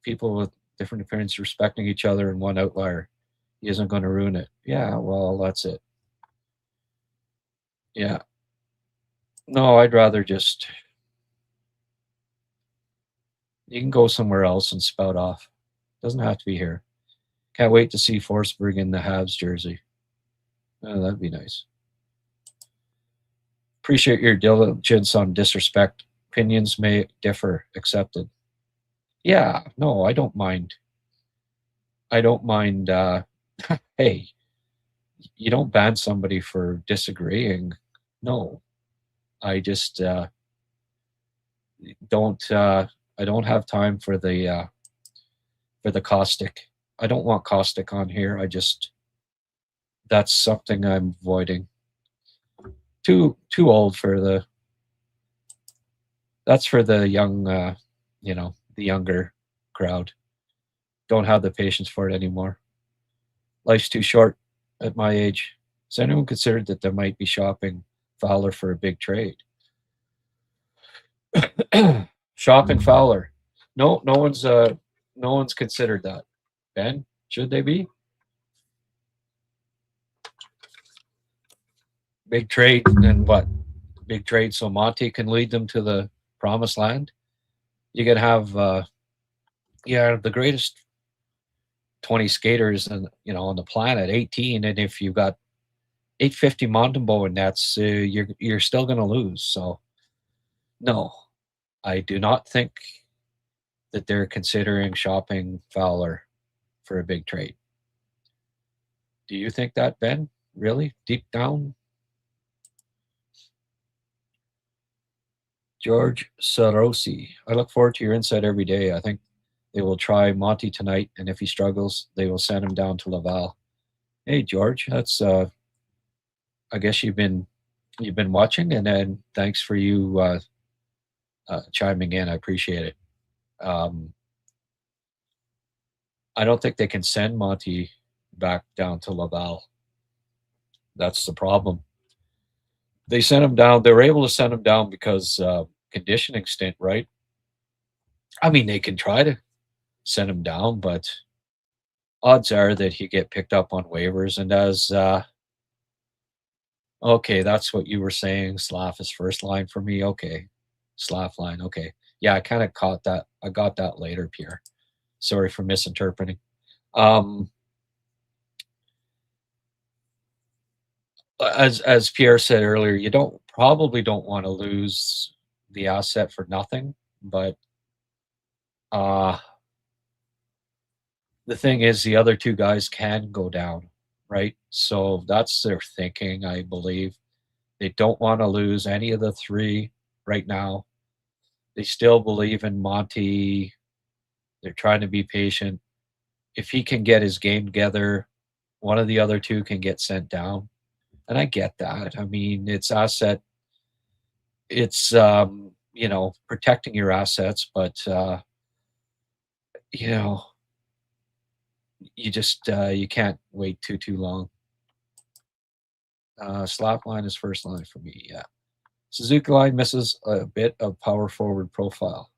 Speaker 2: People with different appearances respecting each other and one outlier. He isn't going to ruin it. Yeah, well, that's it. Yeah. No, I'd rather just... You can go somewhere else and spout off. Doesn't have to be here. Can't wait to see Forsberg in the Habs jersey. Oh, that'd be nice. Appreciate your diligence on disrespect. Opinions may differ. Accepted. Yeah, no, I don't mind. Hey, you don't ban somebody for disagreeing. No, I just don't. I don't have time for the caustic. I don't want caustic on here. That's something I'm avoiding. Too old for the. That's for the young, the younger crowd. Don't have the patience for it anymore. Life's too short at my age. Has anyone considered that they might be shopping Fowler for a big trade? Shopping Fowler. No one's considered that. Ben, should they be? Big trade, and what? Big trade so Monty can lead them to the promised land. You can have the greatest 20 skaters on the planet, 18, and if you've got 850 Montembeault in nets, you're still going to lose. So no, I do not think that they're considering shopping Fowler for a big trade. Do you think that, Ben? Really? Deep down? George Sarosi. I look forward to your insight every day. I think they will try Monty tonight, and if he struggles, they will send him down to Laval. Hey, George, that's I guess you've been watching, and then thanks for you chiming in. I appreciate it. I don't think they can send Monty back down to Laval. That's the problem. they sent him down. They were able to send him down because conditioning stint, right? I mean, they can try to send him down, but odds are that he get picked up on waivers. And as okay, that's what you were saying. Slav is first line for me. Okay, Slav line. Okay, yeah, I kind of caught that. I got that later, Pierre. Sorry for misinterpreting. As Pierre said earlier, you probably don't want to lose the asset for nothing, but the thing is, the other two guys can go down, right? So that's their thinking, I believe. They don't want to lose any of the three right now. They still believe in Monty. They're trying to be patient. If he can get his game together, one of the other two can get sent down. And I get that. I mean, it's asset. It's protecting your assets, but you just you can't wait too long. Slap line is first line for me. Yeah, Suzuki line misses a bit of power forward profile.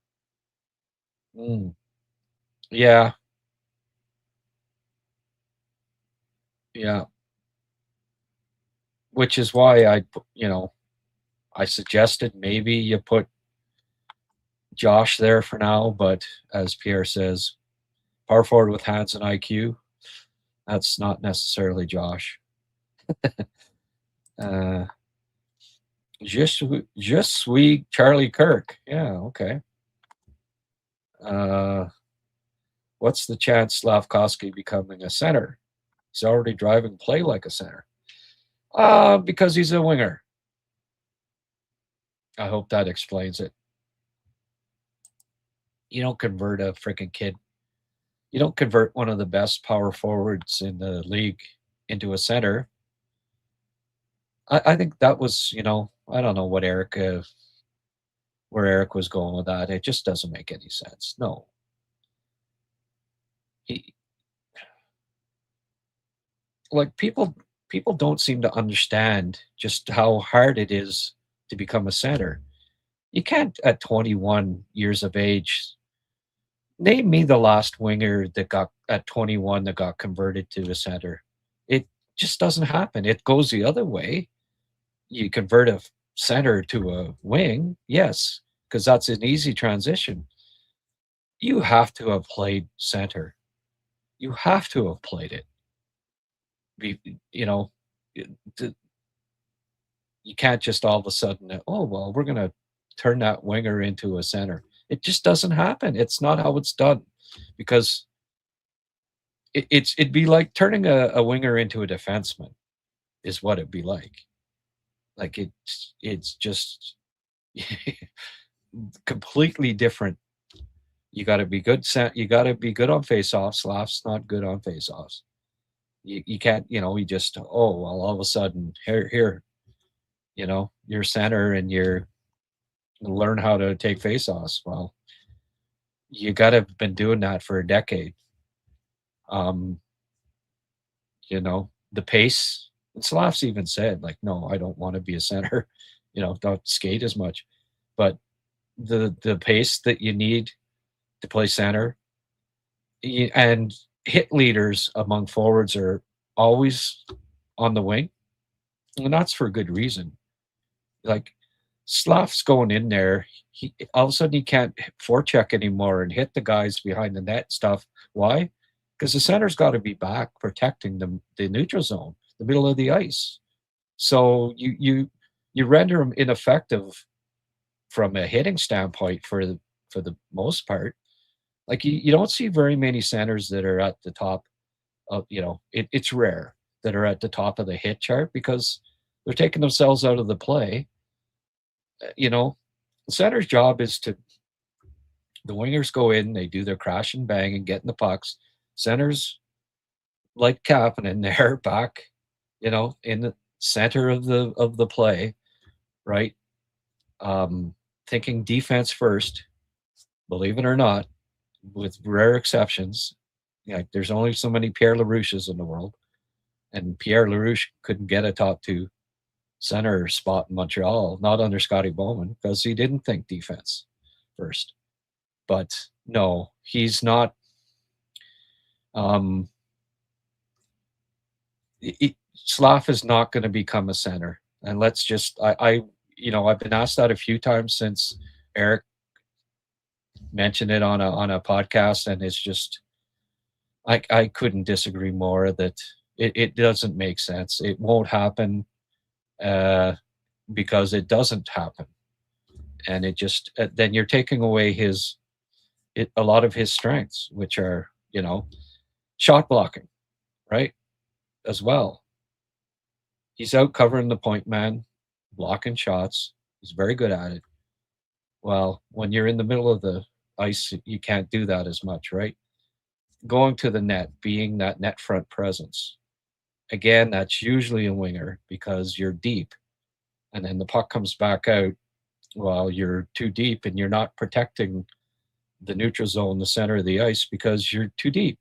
Speaker 2: Yeah, yeah. Which is why I suggested maybe you put Josh there for now, but as Pierre says, power forward with hands and IQ, that's not necessarily Josh. Just sweet Charlie Kirk. Yeah, okay. What's the chance Slavkovsky becoming a center? He's already driving play like a center. Because he's a winger. I hope that explains it. You don't convert a freaking kid. You don't convert one of the best power forwards in the league into a center. I think that was, I don't know what where Eric was going with that. It just doesn't make any sense. No. People don't seem to understand just how hard it is to become a center. You can't at 21 years of age. Name me the last winger that got at 21 that got converted to a center. It just doesn't happen. It goes the other way. You convert a center to a wing, yes, because that's an easy transition. You have to have played center. You have to have played it. You can't just all of a sudden, oh, well, we're going to turn that winger into a center. It just doesn't happen. It's not how it's done, because it'd be like turning a winger into a defenseman is what it'd be like. Like it's just completely different. You got to be good. You got to be good on faceoffs. Slav's not good on faceoffs. You can't, you just, oh, well, all of a sudden here, you're center and you're learn how to take faceoffs. Well, you got to have been doing that for a decade. The pace. And Slav's even said, like, no, I don't want to be a center. Don't skate as much. But the pace that you need to play center, and hit leaders among forwards are always on the wing, and that's for good reason. Like Slav's going in there, he all of a sudden he can't forecheck anymore and hit the guys behind the net stuff. Why? Because the center's got to be back protecting the neutral zone, the middle of the ice. So you render him ineffective from a hitting standpoint for the most part. Like you don't see very many centers that are at the top of, it's rare that are at the top of the hit chart because they're taking themselves out of the play. The center's job is the wingers go in, they do their crash and bang and getting the pucks. Centers like Kapanen there back, in the center of the play, right? Thinking defense first, believe it or not, with rare exceptions. There's only so many Pierre LaRouches in the world, and Pierre LaRouche couldn't get a top two. center spot in Montreal, not under Scotty Bowman, because he didn't think defense first. But no, he's not. Slav is not going to become a center. And let's just, I've been asked that a few times since Eric mentioned it on a podcast, and it's just, I couldn't disagree more that it doesn't make sense. It won't happen because it doesn't happen. And it just, then you're taking away a lot of his strengths, which are, shot blocking, right? As well. He's out covering the point man, blocking shots. He's very good at it. Well, when you're in the middle of the ice, you can't do that as much, right? Going to the net, being that net front presence. Again, that's usually a winger because you're deep. And then the puck comes back out. Well, you're too deep and you're not protecting the neutral zone, the center of the ice, because you're too deep.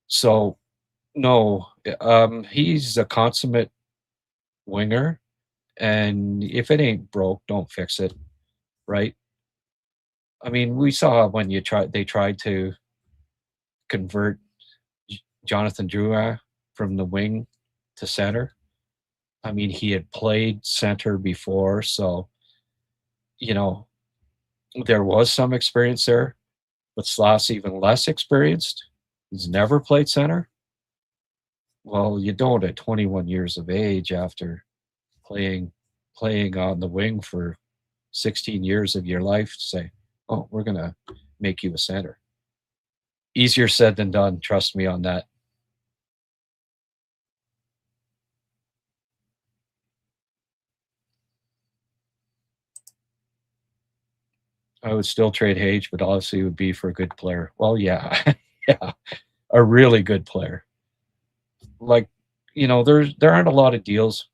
Speaker 2: So, no, he's a consummate winger. And if it ain't broke, don't fix it, right? I mean, we saw when they tried to convert Jonathan Drouin from the wing to center. I mean, he had played center before, so there was some experience there, but Slav's even less experienced. He's never played center. Well, you don't at 21 years of age after playing on the wing for 16 years of your life to say, oh, we're going to make you a center. Easier said than done. Trust me on that. I would still trade Hage, but obviously it would be for a good player. Well, yeah, yeah, a really good player. Like, there aren't a lot of deals.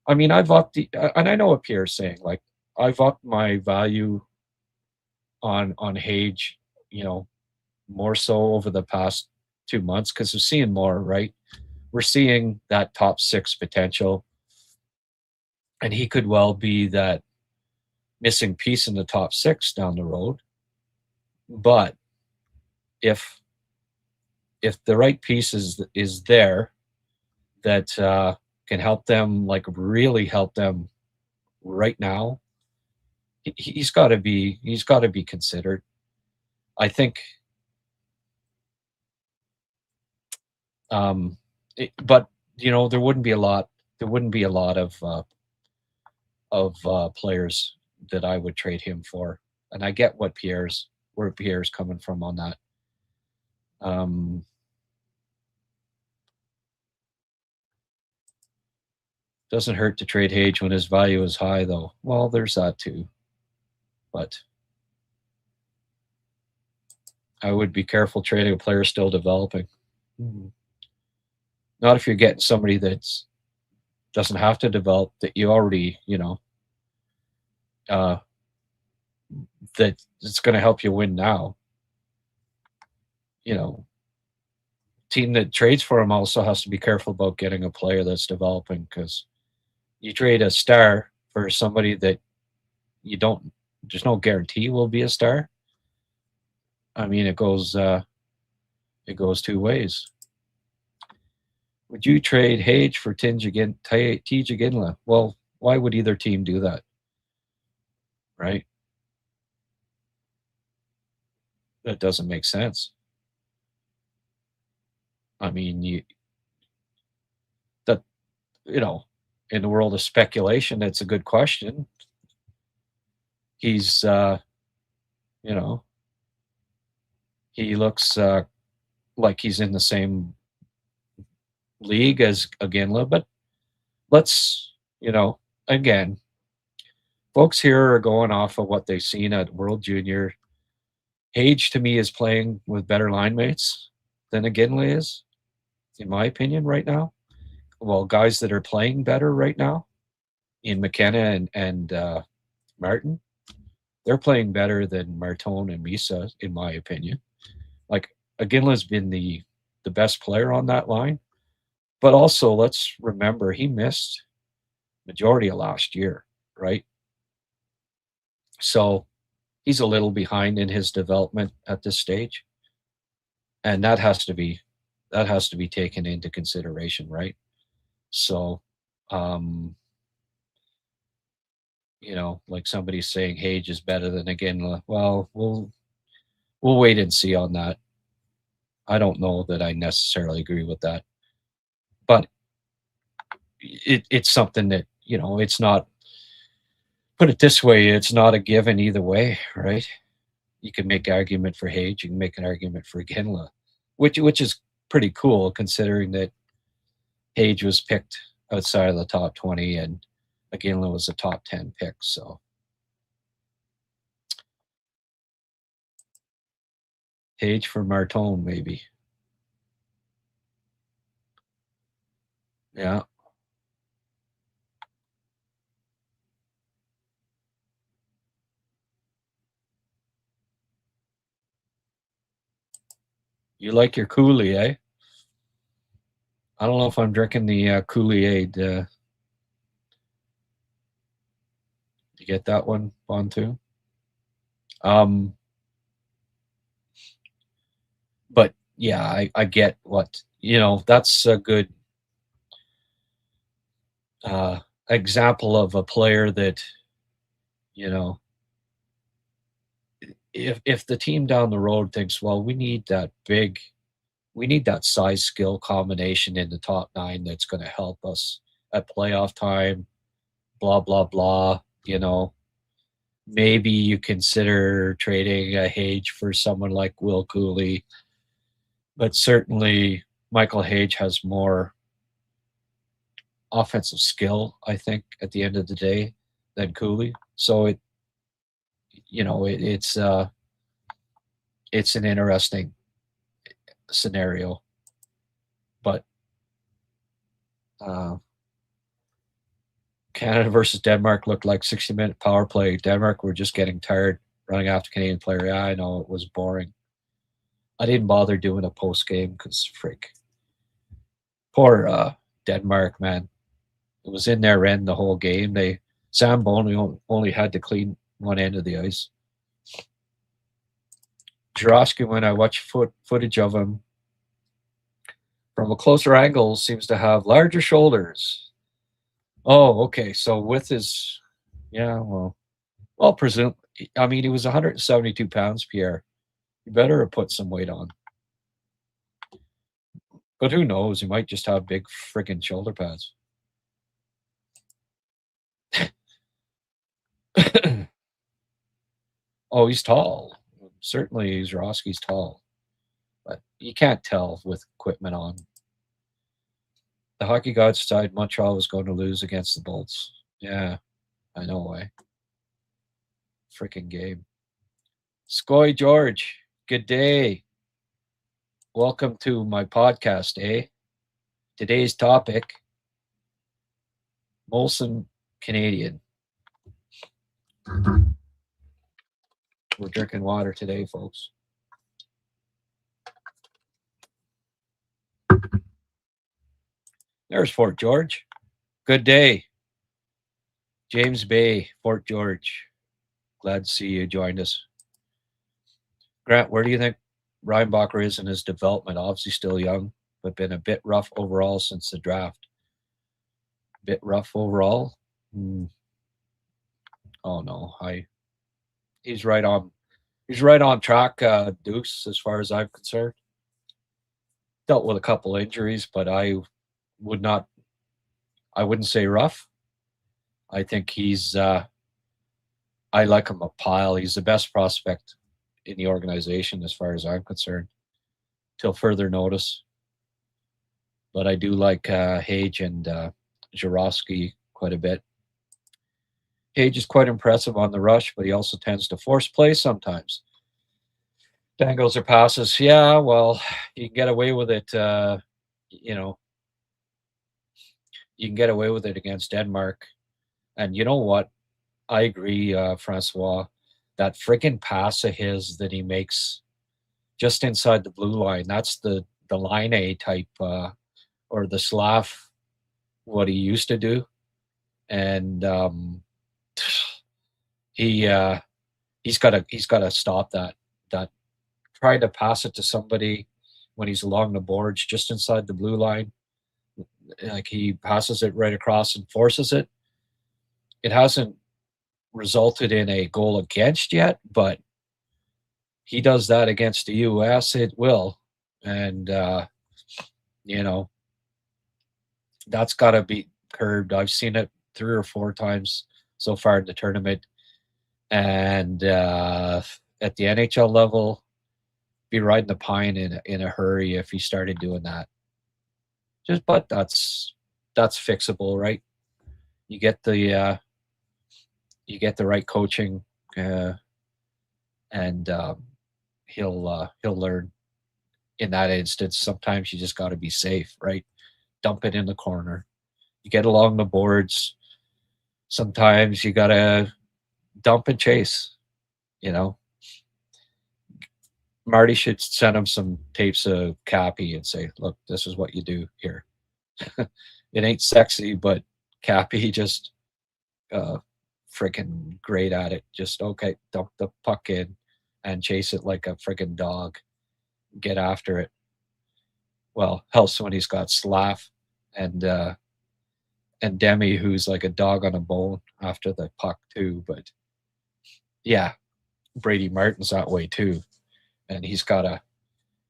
Speaker 2: I mean, I've upped and I know what Pierre's saying. Like, I've upped my value on Hage, more so over the past 2 months because we're seeing more, right? We're seeing that top 6 potential, and he could well be that missing piece in the top 6 down the road. But if the right piece is there that can help them, like really help them right now, he's got to be considered. I think. But there wouldn't be a lot. There wouldn't be a lot of players that I would trade him for, and I get where Pierre's coming from on that. Doesn't hurt to trade Hage when his value is high, though. Well, there's that too, but I would be careful trading a player still developing. Not if you're getting somebody that doesn't have to develop, that you already, that it's going to help you win now. Team that trades for him also has to be careful about getting a player that's developing, because you trade a star for somebody that there's no guarantee will be a star. I mean, it goes 2 ways. Would you trade Hage for T.J. Ginla? Well, why would either team do that? Right? That doesn't make sense. I mean, in the world of speculation, it's a good question. He's, he looks like he's in the same league as Ginla, but let's, again, folks here are going off of what they've seen at World Junior. Hage, to me, is playing with better line mates than Ginla is, in my opinion, right now. Well, guys that are playing better right now, in McKenna and Martin, they're playing better than Martone and Misa, in my opinion. Like, Ginla's been the best player on that line. But also, let's remember, he missed majority of last year, right? So he's a little behind in his development at this stage, and that has to be taken into consideration, right? So, um, like somebody's saying Hage is better than again. Well, we'll wait and see on that. I don't know that I necessarily agree with that, but it's something that it's not. Put it this way, it's not a given either way, right? You can make an argument for Hage, you can make an argument for Ginla, which is pretty cool considering that Hage was picked outside of the top 20 and Ginla was a top 10 pick. So Hage for Martone, maybe. Yeah. You like your Cooley, eh? I don't know if I'm drinking the Cooley-Aid. You get that one, Bontu? But yeah, I get what, that's a good example of a player that, if the team down the road thinks, well, we need that size skill combination in the top 9 that's going to help us at playoff time, blah blah blah, maybe you consider trading a Hage for someone like Will Cooley, but certainly Michael Hage has more offensive skill, I think, at the end of the day than Cooley. So it's an interesting scenario, but Canada versus Denmark looked like 60-minute power play. Denmark were just getting tired running after Canadian player. Yeah, I know it was boring. I didn't bother doing a post game because poor Denmark, man. It was in their end the whole game. Sam Montembeault only had to clean one end of the ice. Jurowski, when I watch footage of him from a closer angle, seems to have larger shoulders. Oh, okay. So with his, yeah, well, presume. I mean, he was 172 pounds, Pierre. You better have put some weight on. But who knows? He might just have big friggin' shoulder pads. Oh, he's tall. Certainly, Zrowski's tall. But you can't tell with equipment on. The hockey gods decided Montreal was going to lose against the Bolts. Yeah, I know why. Freaking game. Skoy George, good day. Welcome to my podcast, eh? Today's topic, Molson Canadian. We're drinking water today, folks. There's Fort George. Good day. James Bay, Fort George. Glad to see you joined us. Grant, where do you think Reinbacher is in his development? Obviously still young, but been a bit rough overall since the draft. Bit rough overall? Oh no, he's right on track, Deuce, as far as I'm concerned. Dealt with a couple injuries, but I wouldn't say rough. I think I like him a pile. He's the best prospect in the organization as far as I'm concerned, till further notice. But I do like Hage and Jurowski quite a bit. Hage is quite impressive on the rush, but he also tends to force play sometimes. Dangles or passes. Yeah, well, you can get away with it. You can get away with it against Denmark. And you know what? I agree, Francois. That freaking pass of his that he makes just inside the blue line, that's the line A type, or the Slav, what he used to do. and he's got to stop that. Trying to pass it to somebody when he's along the boards just inside the blue line, like he passes it right across and forces it. It hasn't resulted in a goal against yet, but he does that against the U.S., it will. And, that's got to be curbed. I've seen it 3 or 4 times so far in the tournament. And at the NHL level, be riding the pine in a hurry if he started doing that. But that's fixable, right? You get the right coaching, and he'll learn. In that instance, sometimes you just got to be safe, right? Dump it in the corner. You get along the boards. Sometimes you got to dump and chase, Marty should send him some tapes of Cappy and say, look, this is what you do here. It ain't sexy, but Cappy just freaking great at it. Just, okay, dump the puck in and chase it like a freaking dog. Get after it. Well, helps when he's got Slav and Demi, who's like a dog on a bone after the puck too. But yeah, Brady Martin's that way too. And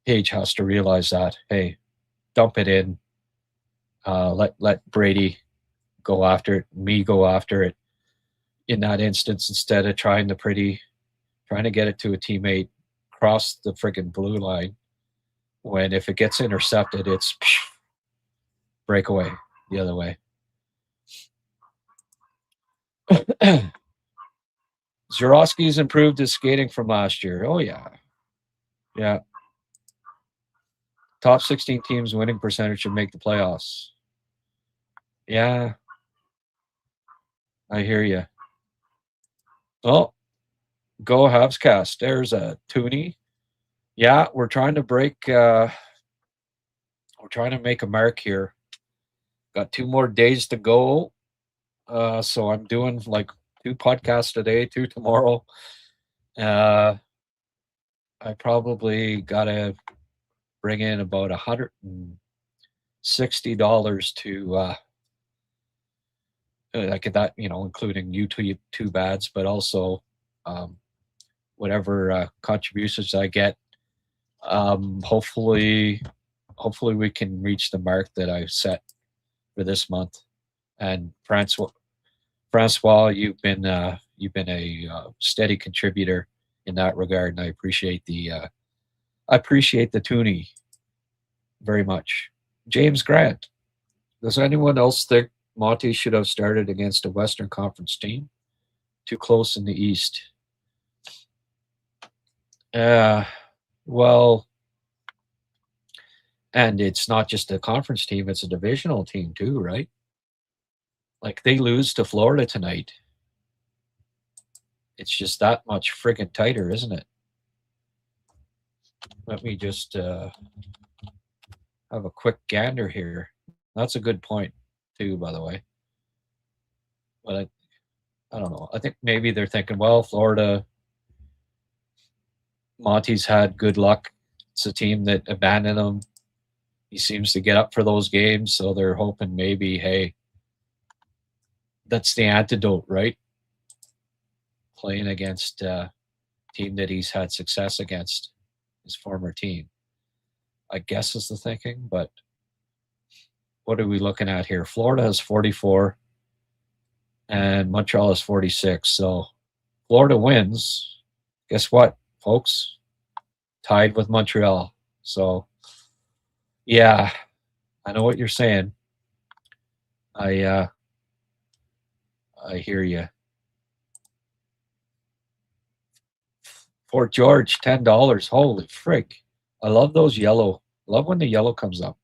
Speaker 2: Hage has to realize that, hey, dump it in. Let Brady go after it, me go after it in that instance instead of trying to get it to a teammate across the friggin' blue line. When if it gets intercepted, it's breakaway the other way. Zurowski's improved his skating from last year. Oh, yeah. Yeah. Top 16 teams winning percentage should make the playoffs. Yeah. I hear you. Oh, go HabsCast. There's a toonie. Yeah, we're trying to make a mark here. Got 2 more days to go. So I'm doing like 2 podcasts today, 2 tomorrow. I probably got to bring in about $160 to like that, including YouTube ads, but also whatever contributions I get. Hopefully we can reach the mark that I set for this month. And Francois, you've been a steady contributor in that regard, and I appreciate the toonie very much. James Grant, does anyone else think Monty should have started against a Western Conference team? Too close in the East. Well, and it's not just a conference team, it's a divisional team too, right? Like they lose to Florida tonight. It's just that much friggin' tighter, isn't it? Let me just have a quick gander here. That's a good point too, by the way. But I don't know. I think maybe they're thinking, well, Florida, Monty's had good luck. It's a team that abandoned him. He seems to get up for those games, so they're hoping maybe, hey, that's the antidote, right? Playing against a team that he's had success against, his former team. I guess is the thinking, but what are we looking at here? Florida has 44 and Montreal has 46. So Florida wins. Guess what, folks? Tied with Montreal. So, yeah, I know what you're saying. I hear you. Fort George, $10. Holy frick. I love those yellow. Love when the yellow comes up.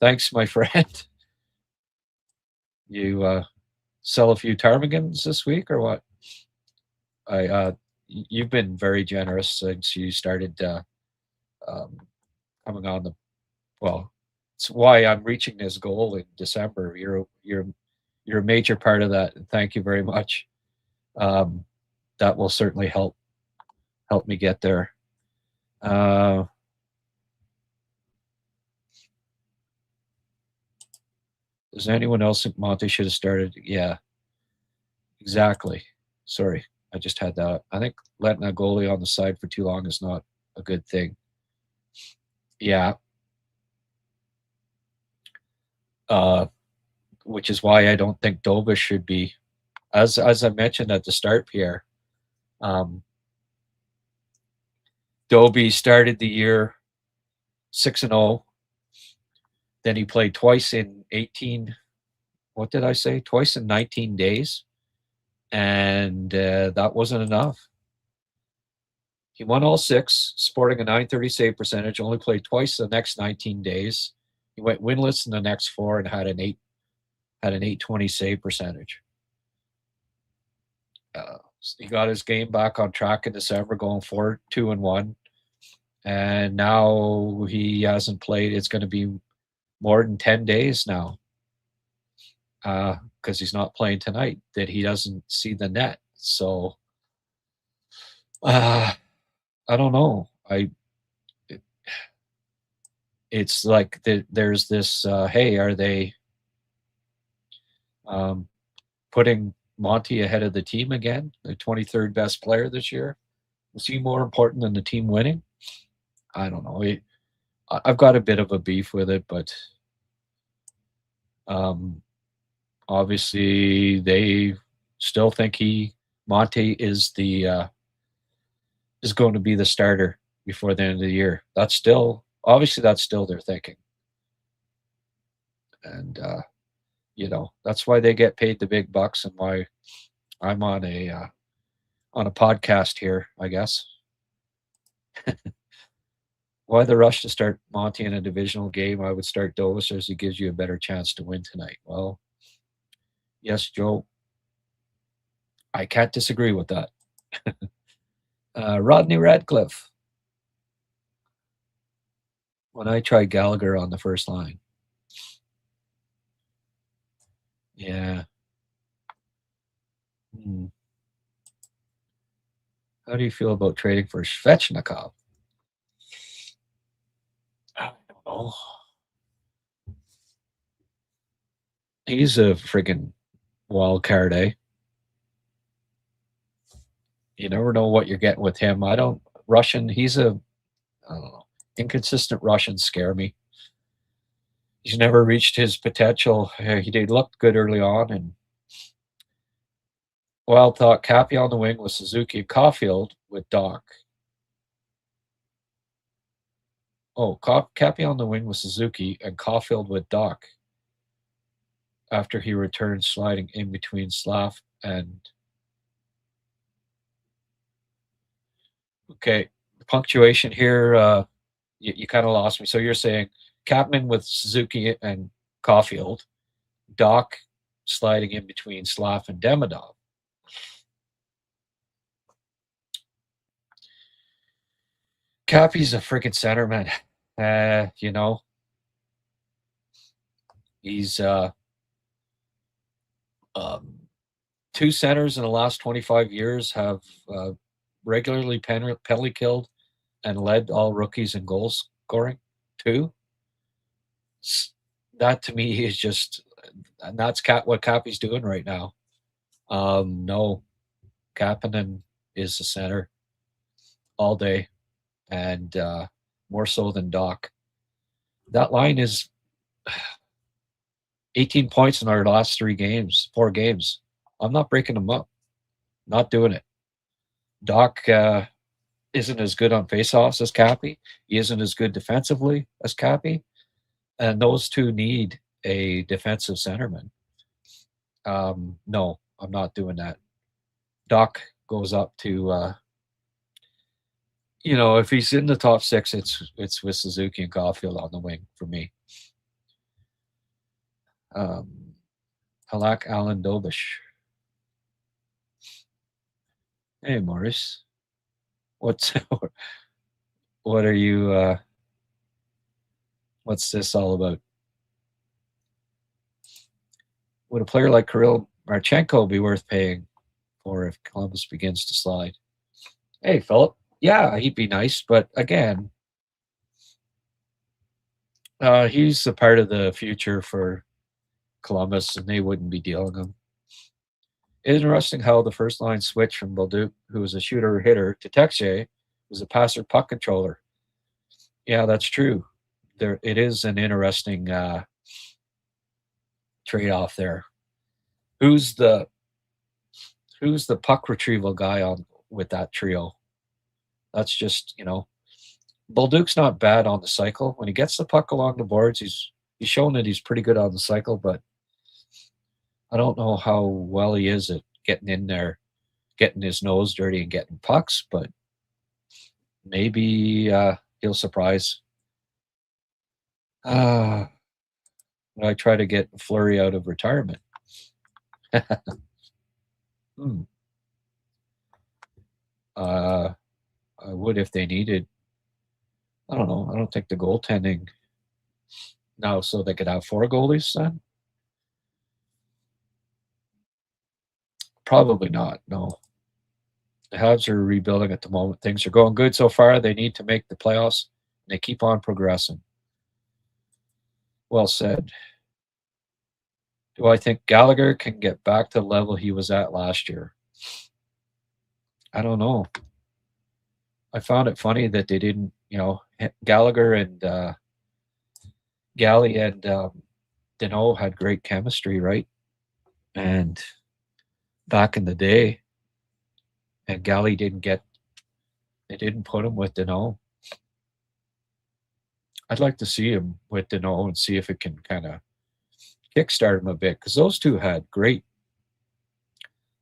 Speaker 2: Thanks, my friend. You sell a few ptarmigans this week or what? You've been very generous since you started coming on the. Well, it's why I'm reaching this goal in December. you're a major part of that. Thank you very much. That will certainly help me get there. Does anyone else think Monty should have started? Yeah, exactly. Sorry, I just had that. I think letting a goalie on the side for too long is not a good thing. Yeah. Which is why I don't think Dobes should be, as I mentioned at the start, Pierre. Dobes started the year 6-0. Then he played twice in 18. What did I say? Twice in 19 days, and that wasn't enough. He won all 6, sporting a .930 save percentage. Only played twice the next 19 days. He went winless in the next 4 and had an 820 save percentage. He got his game back on track in December, going 4-2-1, and now he hasn't played. It's going to be more than 10 days now, because he's not playing tonight, that he doesn't see the net. So I don't know. It's like there's this. Hey, are they putting Monty ahead of the team again? The 23rd best player this year. Is he more important than the team winning? I don't know. I've got a bit of a beef with it, but obviously they still think Monty is going to be the starter before the end of the year. That's still their thinking, and that's why they get paid the big bucks, and why I'm on a podcast here, I guess. Why the rush to start Monty in a divisional game? I would start Dobes as he gives you a better chance to win tonight. Well, yes, Joe, I can't disagree with that. Rodney Radcliffe. When I tried Gallagher on the first line. Yeah. How do you feel about trading for Svechnikov? I don't know. He's a friggin' wild card, eh? You never know what you're getting with him. I don't don't know. Inconsistent Russians scare me. He's never reached his potential. He did look good early on, and Wild thought Cappy on the wing with Suzuki, Caulfield with Doc. Oh, Cappy on the wing with Suzuki and Caulfield with Doc. After he returned, sliding in between Slav and. Okay, punctuation here. You kind of lost me. So you're saying Capman with Suzuki and Caulfield, Doc sliding in between Slav and Demidov. Cappy's a freaking centerman. He's two centers in the last 25 years have regularly penalty killed and led all rookies in goal scoring. 2. That to me is just, and that's what Cappy's doing right now. No, Kapanen is the center all day, and more so than Doc. That line is 18 points in our last 4 games. I'm not breaking them up. Not doing it. Doc isn't as good on faceoffs as Cappy. He isn't as good defensively as Cappy. And those two need a defensive centerman. No, I'm not doing that. Doc goes up to, if he's in the top 6, it's with Suzuki and Caulfield on the wing for me. Halak Alan Dobish. Hey, Maurice. What are you, what's this all about? Would a player like Kirill Marchenko be worth paying for if Columbus begins to slide? Hey, Philip. Yeah, he'd be nice, but again, he's a part of the future for Columbus, and they wouldn't be dealing him. Interesting how the first line switched from Bolduc, who was a shooter hitter, to Texier, who's a passer puck controller. Yeah, that's true. There, it is an interesting trade-off there. Who's the puck retrieval guy on with that trio? That's just Bolduc's not bad on the cycle. When he gets the puck along the boards, he's shown that he's pretty good on the cycle, but I don't know how well he is at getting in there, getting his nose dirty and getting pucks, but maybe he'll surprise. I try to get Fleury out of retirement. I would if they needed. I don't know. I don't think the goaltending now, so they could have 4 goalies then. Probably not. No. The Habs are rebuilding at the moment. Things are going good so far. They need to make the playoffs. And they keep on progressing. Well said. Do I think Gallagher can get back to the level he was at last year? I don't know. I found it funny that they didn't, Gallagher and Galley and Deneau had great chemistry, right? And back in the day, and Galley they didn't put him with Deneau. I'd like to see him with Deneau and see if it can kind of kickstart him a bit, because those two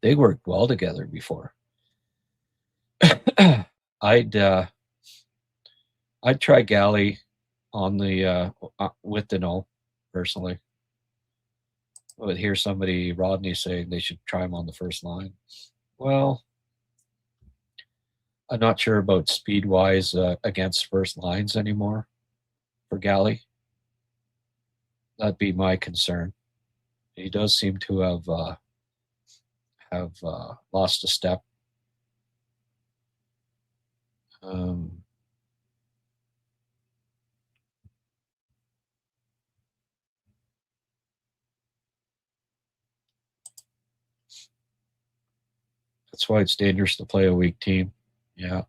Speaker 2: they worked well together before. I'd try Galley on the with Deneau personally. I would hear Rodney saying they should try him on the first line. Well, I'm not sure about speed wise against first lines anymore for Galley. That'd be my concern. He does seem to have lost a step. That's why it's dangerous to play a weak team. Yeah.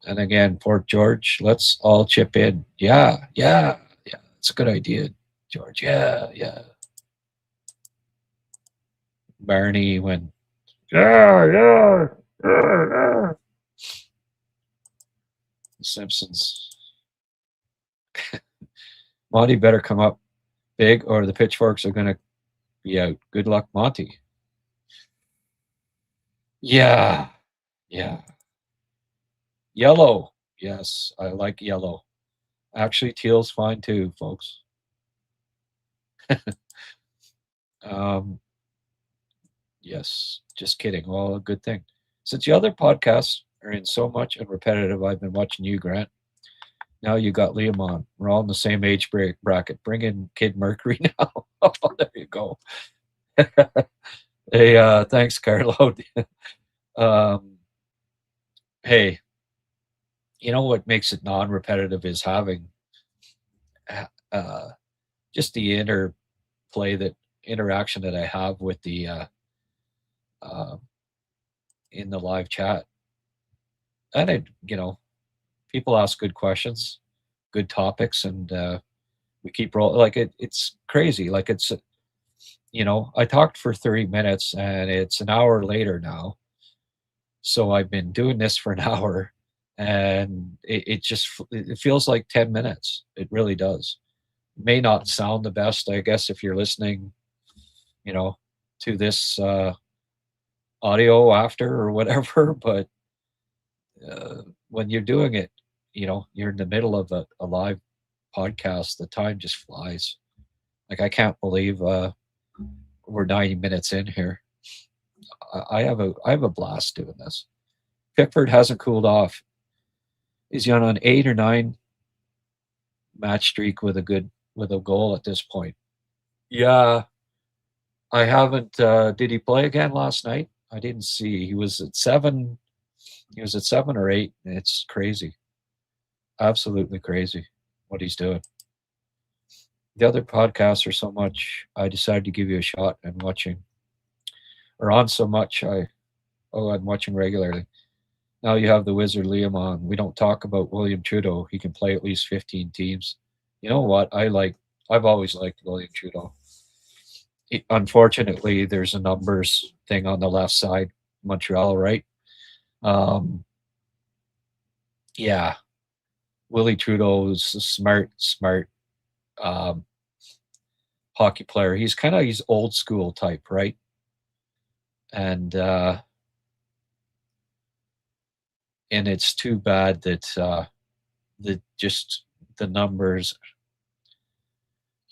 Speaker 2: And again, Fort George, let's all chip in. Yeah. It's a good idea, George. Yeah. Barney when yeah. The Simpsons. Monty better come up big or the pitchforks are going to be out. Good luck, Monty. Yeah. Yellow. Yes, I like yellow. Actually, teal's fine too, folks. Yes, just kidding. Well, a good thing. Since the other podcasts are in so much and repetitive, I've been watching you, Grant. Now you got Liam on. We're all in the same age bracket. Bring in Kid Mercury now. Oh, there you go. Hey, thanks, Carlo. Hey, you know what makes it non-repetitive is having just the interaction that I have with the in the live chat. And people ask good questions, good topics, and we keep rolling. Like it's crazy. Like it's I talked for 30 minutes and it's an hour later now. So I've been doing this for an hour and it feels like 10 minutes. It really does. It may not sound the best, I guess, if you're listening, to this audio after or whatever, but when you're doing it, you're in the middle of a live podcast, the time just flies. Like I can't believe we're 90 minutes in here. I have a blast doing this. Pickford hasn't cooled off. Is he on an 8 or 9 match streak with a goal at this point? Yeah, I haven't. Did he play again last night? I didn't see. He was at 7. He was at 7 or 8. It's crazy, absolutely crazy, what he's doing. The other podcasts are so much. I decided to give you a shot and watching, or on so much. I'm watching regularly. Now you have the Wizard Liam on. We don't talk about William Trudeau. He can play at least 15 teams. You know what? I've always liked William Trudeau. Unfortunately, there's a numbers thing on the left side, Montreal, right? Um, yeah, Willie Trudeau is a smart um, hockey player. He's old school type, right? And and it's too bad that just the numbers,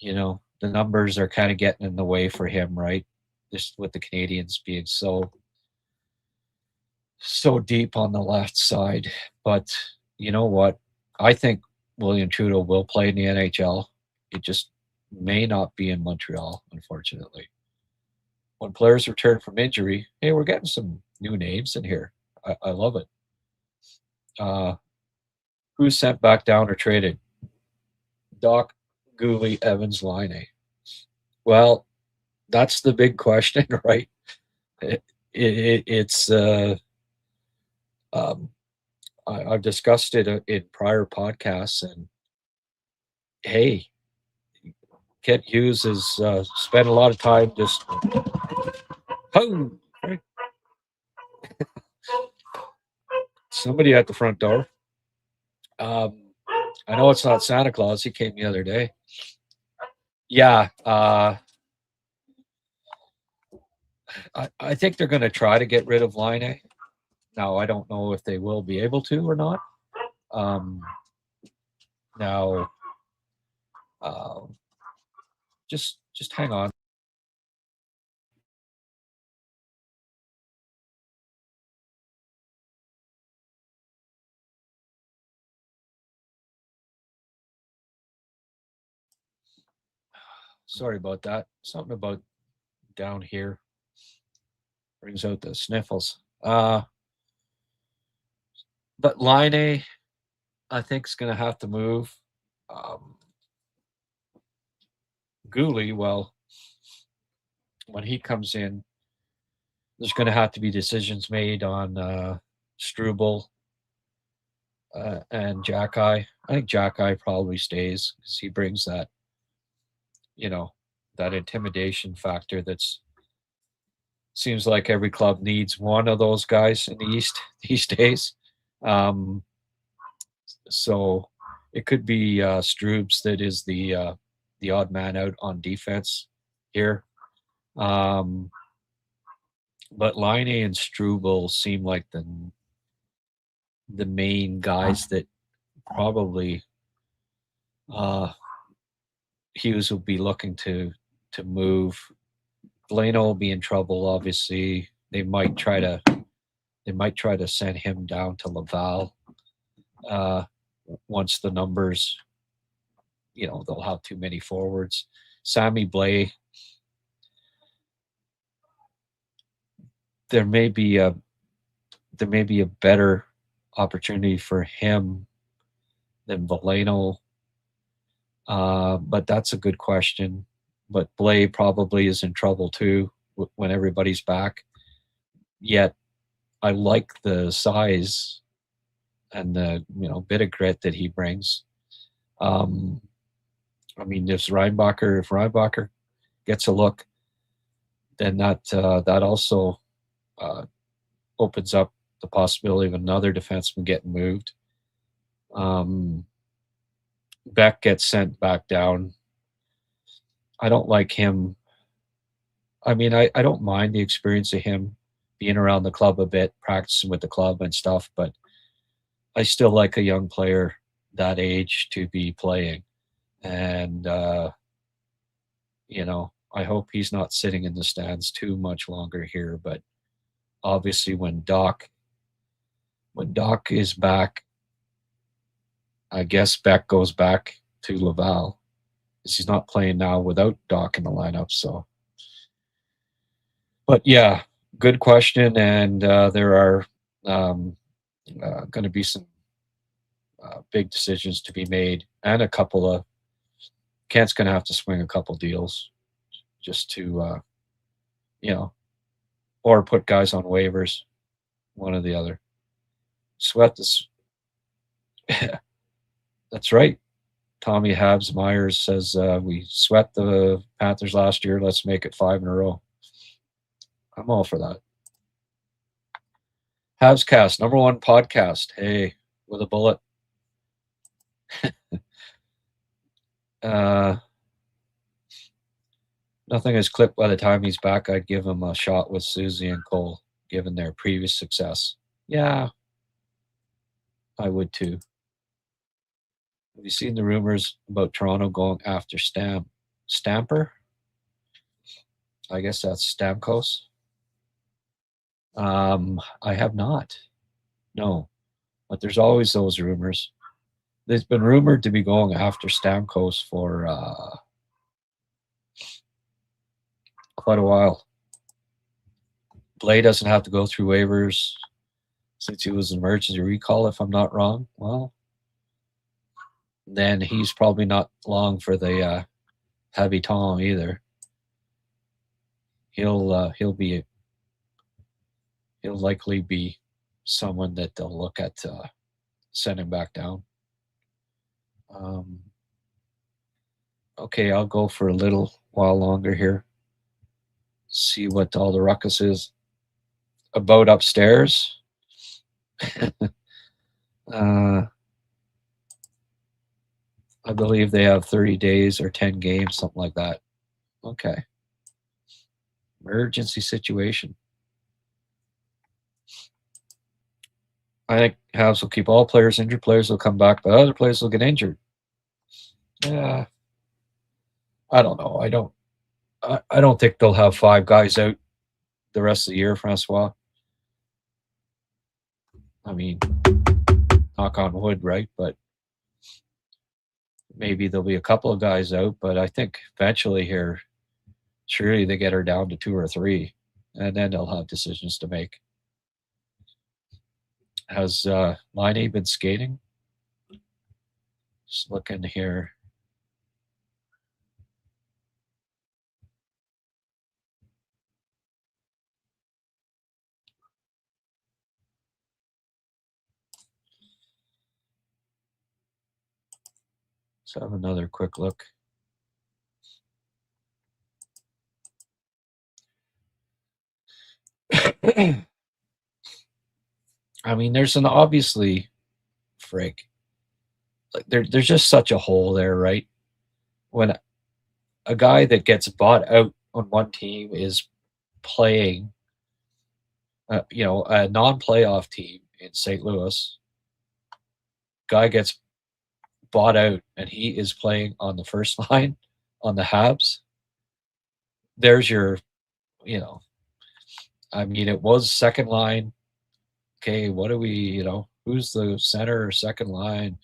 Speaker 2: the numbers are kind of getting in the way for him, right? Just with the Canadians being so deep on the left side. But you know what? I think William Trudeau will play in the NHL. It just may not be in Montreal, unfortunately. When players return from injury, hey, we're getting some new names in here. I love it. Uh, who's sent back down or traded? Doc, Gooley, Evans, Line. Well, that's the big question, right? It's um, I've discussed it in prior podcasts, and hey, Kent Hughes has spent a lot of time just oh, right. Somebody at the front door. I know it's not Santa Claus. He came the other day. Yeah, I think they're going to try to get rid of Line. Now, I don't know if they will be able to or not. Um, now, uh, just hang on. Sorry about that. Something about down here brings out the sniffles. But Line, I think, is going to have to move. Gooley, well, when he comes in, there's going to have to be decisions made on Struble and Jack Eye. I think Jack Eye probably stays because he brings that, that intimidation factor that's seems like every club needs one of those guys in the East these days. Um, so it could be Strubes that is the odd man out on defense here. But Line and Struble seem like the main guys that probably Hughes will be looking to move. Delano will be in trouble. Obviously, they might try to send him down to Laval once the numbers. They'll have too many forwards. Sammy Blais. There may be a better opportunity for him than Valeno. But that's a good question. But Blais probably is in trouble too when everybody's back. Yet, I like the size and the bit of grit that he brings. I mean, if Reinbacher gets a look, then that also opens up the possibility of another defenseman getting moved. Beck gets sent back down. I don't like him. I mean, I don't mind the experience of him being around the club a bit, practicing with the club and stuff, but I still like a young player that age to be playing. And, I hope he's not sitting in the stands too much longer here. But obviously when Doc is back, I guess Beck goes back to Laval. he's not playing now without Doc in the lineup. So, but yeah, good question, and there are going to be some big decisions to be made, and a couple of Kent's going to have to swing a couple deals just to or put guys on waivers, one or the other. Sweat this. That's right. Tommy Habs Myers says we sweat the Panthers last year. Let's make it 5 in a row. I'm all for that. HabsCast, #1 podcast. Hey, with a bullet. Nothing is clipped by the time he's back. I'd give him a shot with Susie and Cole, given their previous success. Yeah, I would too. Have you seen the rumors about Toronto going after Stamper? I guess that's Stamkos. I have not. No. But there's always those rumors. There's been rumored to be going after Stamkos for quite a while. Blay doesn't have to go through waivers since he was an emergency recall, if I'm not wrong. Well, then he's probably not long for the heavy Tom either. He'll likely be someone that they'll look at sending back down. Okay, I'll go for a little while longer here. See what all the ruckus is about upstairs. I believe they have 30 days or 10 games, something like that. Okay. Emergency situation. I think Habs will keep all players. Injured players will come back, but other players will get injured. Yeah. I don't know. I don't think they'll have 5 guys out the rest of the year, Francois. I mean, knock on wood, right? But maybe there'll be a couple of guys out. But I think eventually here, surely they get her down to 2 or 3, and then they'll have decisions to make. Has Laine been skating? Just looking here. Let's have another quick look. I mean, there's an obviously frig. Like there's just such a hole there, right? When a guy that gets bought out on one team is playing, a non-playoff team in St. Louis. Guy gets bought out and he is playing on the first line on the Habs. There's your, I mean, it was second line. Okay, what do we, who's the center or second line?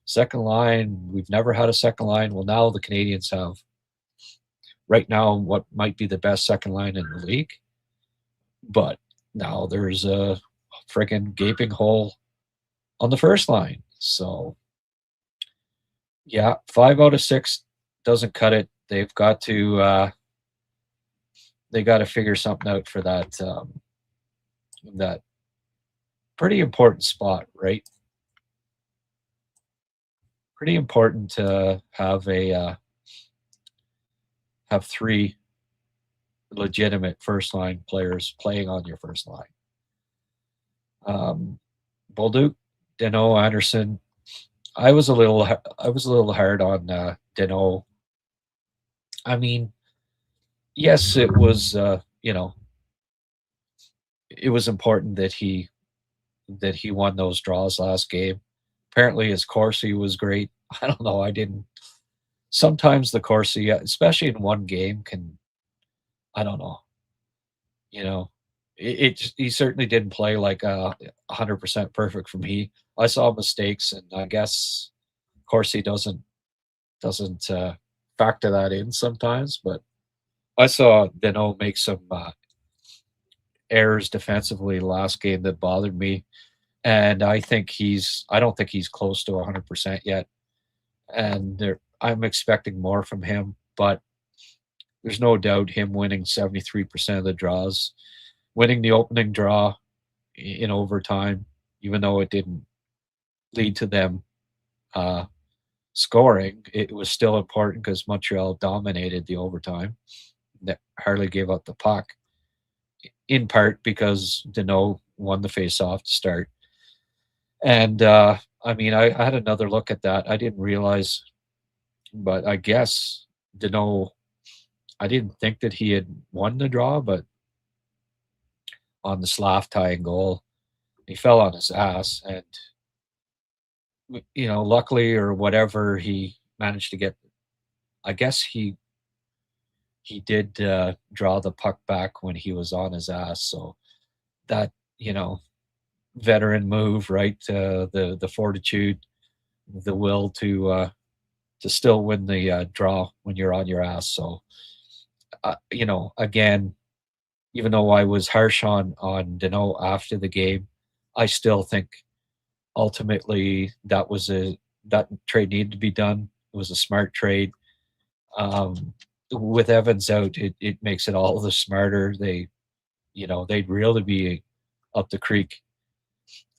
Speaker 2: Second line, we've never had a second line. Well, now the Canadians have right now what might be the best second line in the league. But now there's a freaking gaping hole on the first line. So, yeah, 5 out of 6 doesn't cut it. They've got to figure something out for that that pretty important spot, right? Pretty important to have have 3 legitimate first line players playing on your first line. Bolduc, Danault, Anderson. I was a little hard on Danault. I mean, yes, it was it was important that he won those draws last game. Apparently his Corsi was great. I don't know. Sometimes the Corsi, especially in one game, can, I don't know. He certainly didn't play like 100% perfect for me. I saw mistakes, and I guess Corsi doesn't factor that in sometimes. But I saw Danault make some errors defensively last game that bothered me, and I don't think he's close to 100% yet, and I'm expecting more from him. But there's no doubt him winning 73% of the draws, winning the opening draw in overtime, even though it didn't lead to them scoring, it was still important because Montreal dominated the overtime. That hardly gave up the puck, in part because Danault won the faceoff to start. And I mean, I had another look at that. I didn't realize, but I guess Danault, I didn't think that he had won the draw, but on the Slav tying goal, he fell on his ass, and luckily or whatever, he managed to get. I guess he did draw the puck back when he was on his ass, so that veteran move, right? The fortitude, the will to still win the draw when you're on your ass. So again, even though I was harsh on Danault after the game, I still think ultimately that trade needed to be done. It was a smart trade. With Evans out, it makes it all the smarter. They'd really be up the creek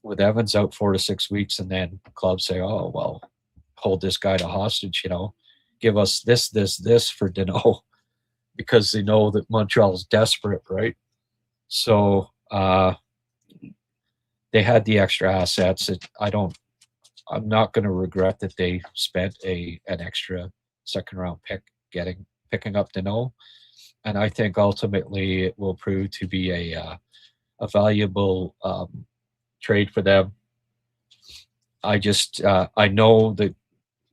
Speaker 2: with Evans out 4 to 6 weeks, and then clubs say, "Oh well, hold this guy to hostage. Give us this for Danault," because they know that Montreal's desperate, right? So they had the extra assets. I'm not going to regret that they spent an extra second round pick picking up Danault, and I think ultimately it will prove to be a valuable trade for them. I know that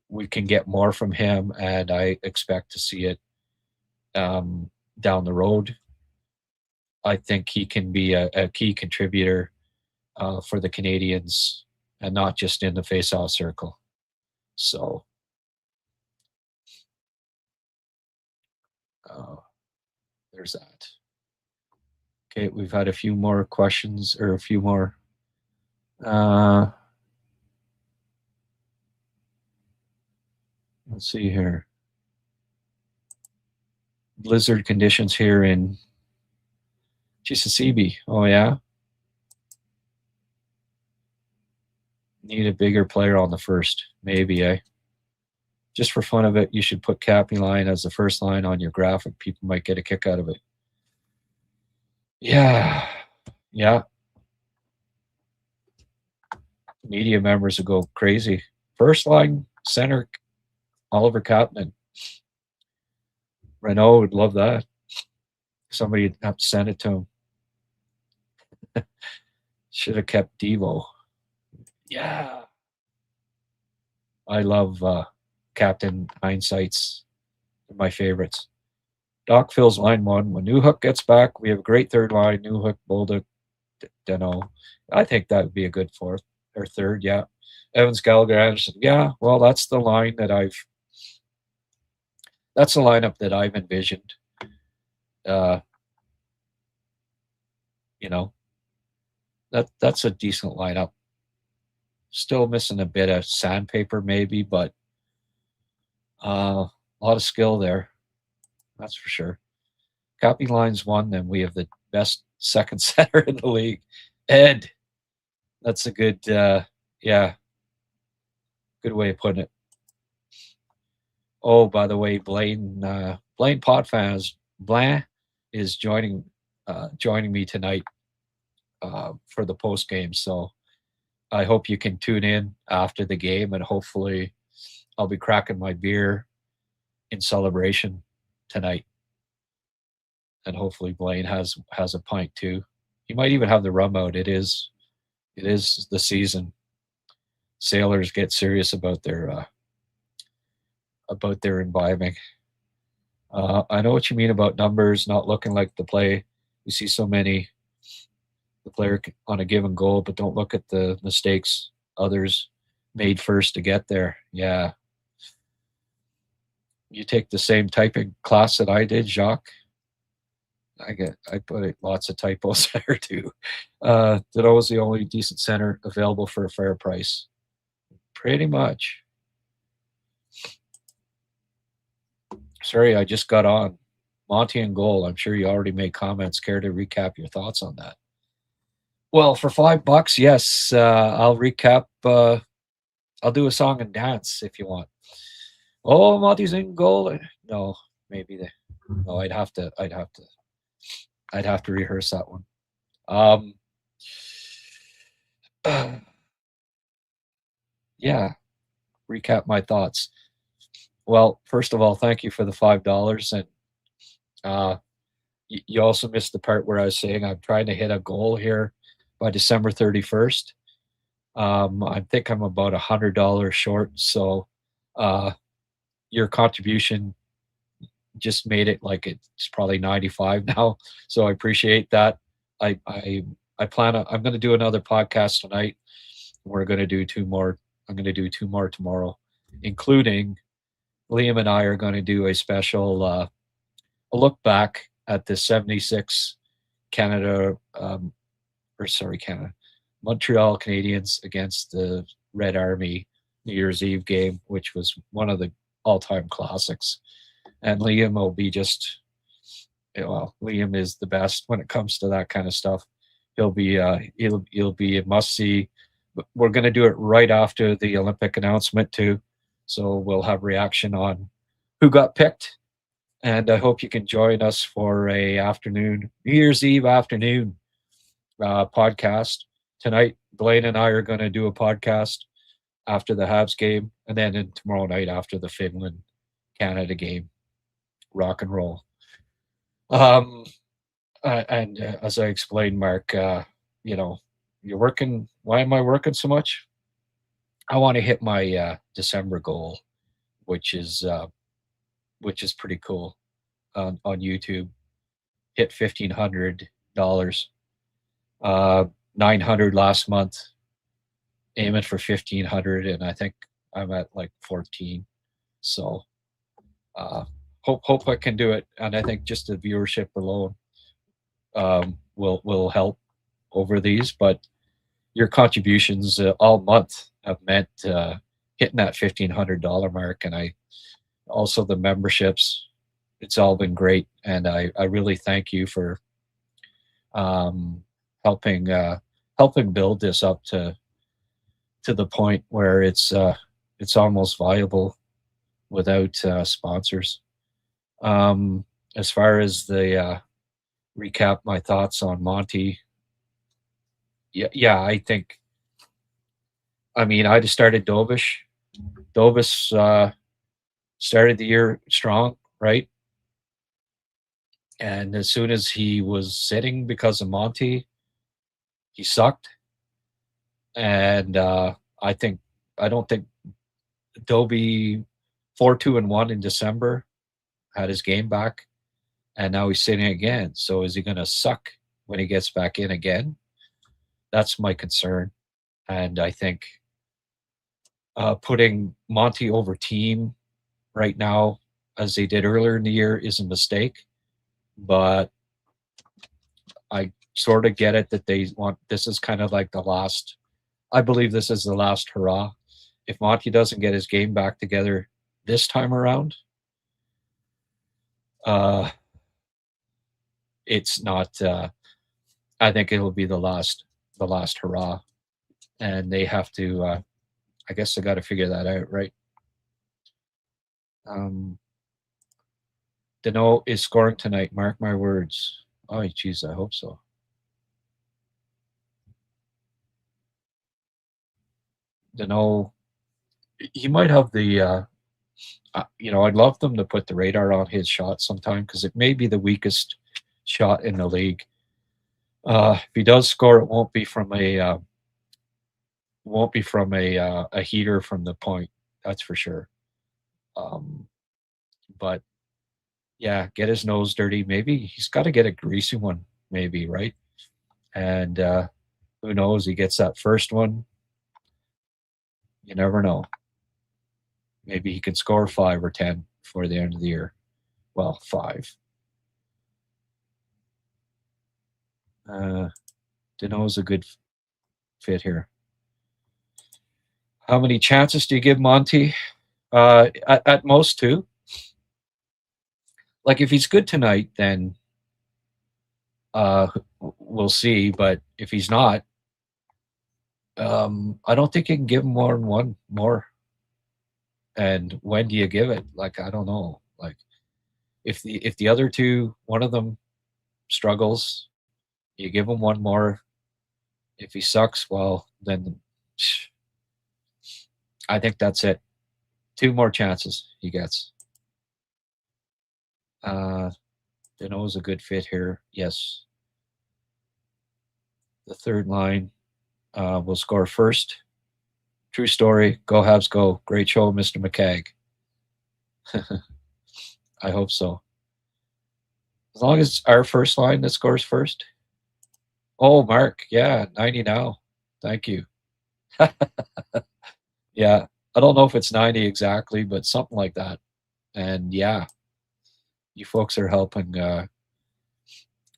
Speaker 2: we can get more from him, and I expect to see it down the road. I think he can be a key contributor for the Canadians, and not just in the face-off circle. So there's that. Okay, we've had a few more questions, or a few more. Let's see here. Blizzard conditions here in Chisasibi. Oh, yeah? Need a bigger player on the first. Maybe, eh? Just for fun of it, you should put Cappy line as the first line on your graphic. People might get a kick out of it. Yeah. Media members will go crazy. First line center, Oliver Kapanen. Renault would love that. Somebody'd have to send it to him. Should have kept Devo. Yeah. I love Captain Hindsight's. My favorites. Doc fills line one. When Newhook gets back, we have a great third line. Newhook, Bolduc, Danault. I think that would be a good fourth or third, yeah. Evans, Gallagher, Anderson. Yeah, well, that's the line that's the lineup that I've envisioned. That's a decent lineup. Still missing a bit of sandpaper maybe, but a lot of skill there. That's for sure. Copy lines one, then we have the best second center in the league. Ed. That's a good good way of putting it. Oh, by the way, Blaine Potfans, Blaine is joining me tonight for the post game. So I hope you can tune in after the game, and hopefully I'll be cracking my beer in celebration tonight. And hopefully Blaine has a pint too. He might even have the rum out. It is the season. Sailors get serious about their imbibing. I know what you mean about numbers not looking like the play. We see so many the player on a given goal, but don't look at the mistakes others made first to get there. Yeah. You take the same typing class that I did, Jacques. I put lots of typos there too. That was the only decent center available for a fair price. Pretty much. Sorry, I just got on. Monty and goal. I'm sure you already made comments. Care to recap your thoughts on that? Well, for $5, yes. I'll recap. I'll do a song and dance if you want. Oh, Monty's in goal. No, maybe no. I'd have to rehearse that one. Yeah, recap my thoughts. Well, first of all, thank you for the $5, and you also missed the part where I was saying I'm trying to hit a goal here by December 31st. I think I'm about $100 short, so your contribution just made it like it's probably 95 now. So I appreciate that. I plan on, I'm going to do another podcast tonight. We're going to do 2 more. I'm going to do 2 more tomorrow, including Liam and I are going to do a special a look back at the 76 Canada, Montreal Canadiens against the Red Army New Year's Eve game, which was one of the all-time classics. And Liam will be just, well, Liam is the best when it comes to that kind of stuff. He'll be a must-see. We're going to do it right after the Olympic announcement too, so we'll have reaction on who got picked. And I hope you can join us for a New Year's Eve afternoon podcast tonight. Blaine and I are going to do a podcast after the Habs game, and then tomorrow night after the Finland Canada game. Rock and roll. And as I explained, Mark, you're working. Why am I working so much? I want to hit my December goal, which is pretty cool on YouTube. Hit $1,500, $900 last month. Aiming for 1,500, and I think I'm at like 14. So hope I can do it, and I think just the viewership alone will help over these. But your contributions all month have meant hitting that $1,500 mark, and I also the memberships. It's all been great, and I really thank you for helping build this up to the point where it's almost viable without sponsors. As far as the recap my thoughts on Monty, I think, I mean, I just started Dobes. Dobes started the year strong, right? And as soon as he was sitting because of Monty, he sucked. And I don't think Dobie 4-2-1 in December had his game back, and now he's sitting again. So is he going to suck when he gets back in again? That's my concern. And I think putting Monty over team right now, as they did earlier in the year, is a mistake. But I sort of get it that they want, this is kind of like the last, I believe this is the last hurrah. If Monty doesn't get his game back together this time around, it's not, I think it'll be the last hurrah. And they have to, I guess they got to figure that out, right? Dano is scoring tonight. Mark my words. Oh, geez, I hope so. Dano, he might have the, I'd love them to put the radar on his shot sometime, because it may be the weakest shot in the league. If he does score, it won't be from a heater from the point. That's for sure. But yeah, get his nose dirty. Maybe he's got to get a greasy one, maybe, right? And who knows? He gets that first one. You never know. Maybe he can score 5 or 10 before the end of the year. Well, 5. Deneau's a good fit here. How many chances do you give Monty? At most 2. Like if he's good tonight, then we'll see. But if he's not, I don't think you can give him more than 1 more. And when do you give it? Like I don't know. Like if the other 2, one of them struggles, you give him 1 more. If he sucks, well then I think that's it. 2 more chances he gets. Deneau's a good fit here. Yes. The third line will score first. True story. Go Habs, go. Great show, Mr. McCagg. I hope so. As long as it's our first line that scores first. Oh, Mark. Yeah, 90 now. Thank you. Yeah. I don't know if it's 90 exactly, but something like that. And yeah, you folks are helping. I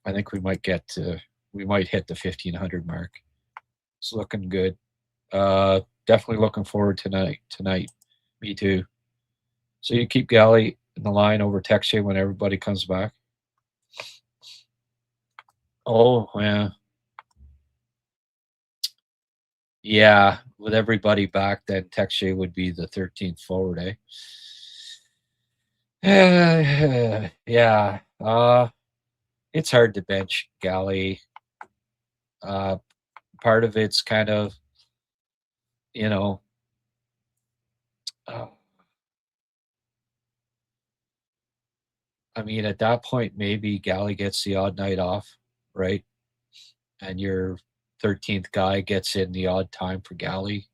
Speaker 2: think we might hit the 1,500 mark. It's looking good. Definitely looking forward tonight. Me too. So you keep Galley in the line over Texier when everybody comes back. Oh yeah. Yeah, with everybody back, then Texier would be the 13th forward, eh? Yeah. It's hard to bench Galley. Part of it's kind of, you know, I mean, at that point, maybe Galley gets the odd night off, right? And your 13th guy gets in the odd time for Galley.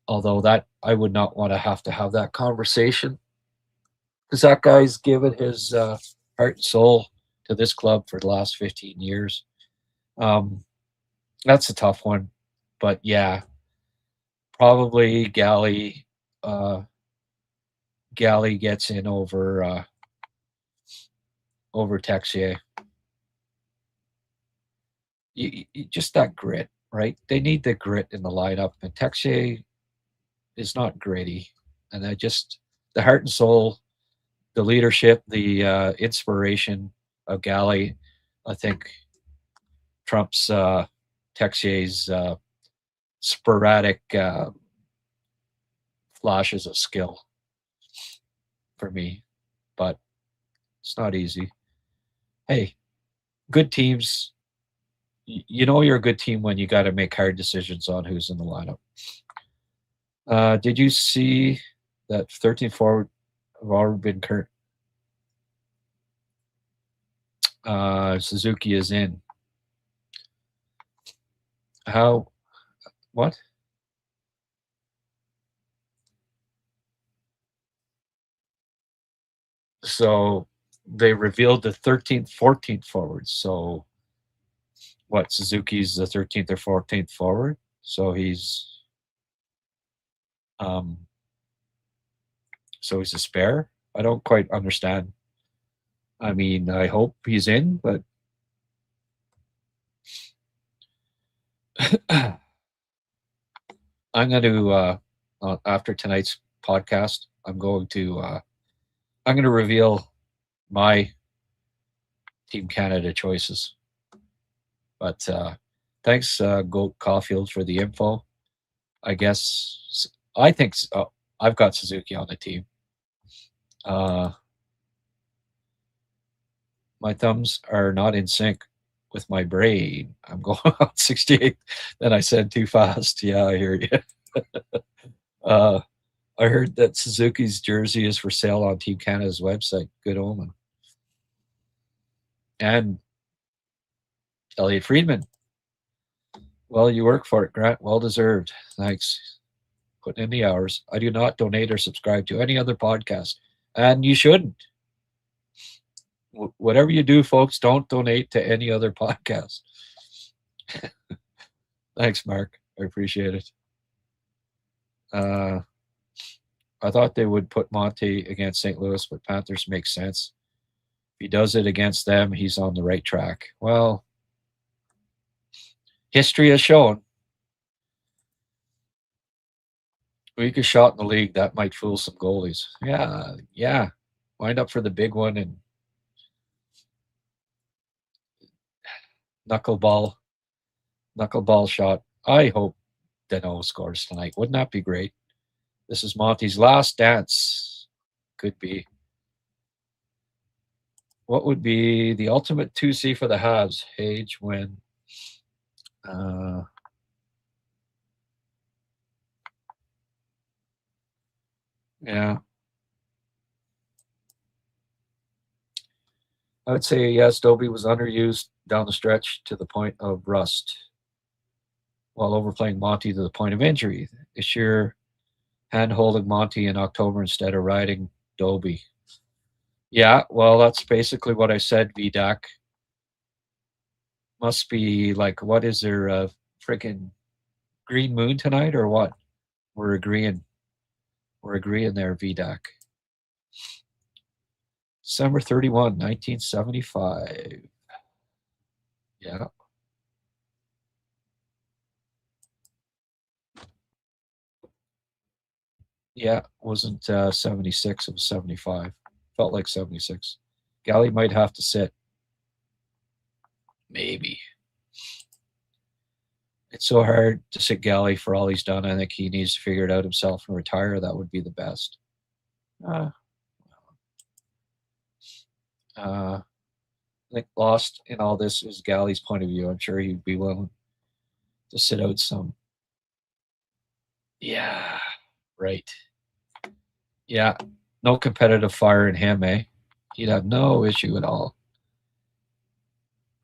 Speaker 2: Although that I would not want to have that conversation because that guy's given his heart and soul to this club for the last 15 years. That's a tough one, but yeah, probably Galley. Galley gets in over Texier. You just that grit, right? They need the grit in the lineup, and Texier is not gritty. And the heart and soul, the leadership, the inspiration of Galley, I think trumps Texier's sporadic flashes of skill for me, but it's not easy. Hey, good teams. You know you're a good team when you got to make hard decisions on who's in the lineup. Did you see that 13 forward have already been current? Suzuki is in. How? What? So they revealed the 13th, 14th forwards. So what? Suzuki's the 13th or 14th forward. So he's a spare. I don't quite understand. I mean, I hope he's in, but I'm going to after tonight's podcast, I'm going to reveal my Team Canada choices. But thanks, Goat Caulfield, for the info. I think I've got Suzuki on the team. My thumbs are not in sync with my brain. I'm going on 68. Then I said too fast. Yeah, I hear you. I heard that Suzuki's jersey is for sale on Team Canada's website. Good omen. And Elliot Friedman. Well, you work for it, Grant. Well deserved. Thanks. Putting in the hours. I do not donate or subscribe to any other podcast, and you shouldn't. Whatever you do, folks, don't donate to any other podcast. Thanks, Mark. I appreciate it. I thought they would put Monty against St. Louis, but Panthers makes sense. If he does it against them, he's on the right track. Well, history has shown weakest shot in the league, that might fool some goalies. Yeah. Wind up for the big one and knuckleball shot. I hope Danault scores tonight. Wouldn't that be great? This is Monty's last dance. Could be. What would be the ultimate 2C for the Habs? Hage when yeah. I would say yes, Dobie was underused down the stretch to the point of rust while overplaying Monty to the point of injury. This year, hand-holding Monty in October instead of riding Dobie. Yeah, well, that's basically what I said, VDAC. Must be like, what is there, a freaking green moon tonight or what? We're agreeing. We're agreeing there, VDAC. December 31, 1975. Yeah. Yeah, it wasn't 76, it was 75. Felt like 76. Galley might have to sit. Maybe. It's so hard to sit Galley for all he's done. I think he needs to figure it out himself and retire. That would be the best. I think lost in all this is Galley's point of view. I'm sure he'd be willing to sit out some. Yeah, right. Yeah, no competitive fire in him, eh? He'd have no issue at all.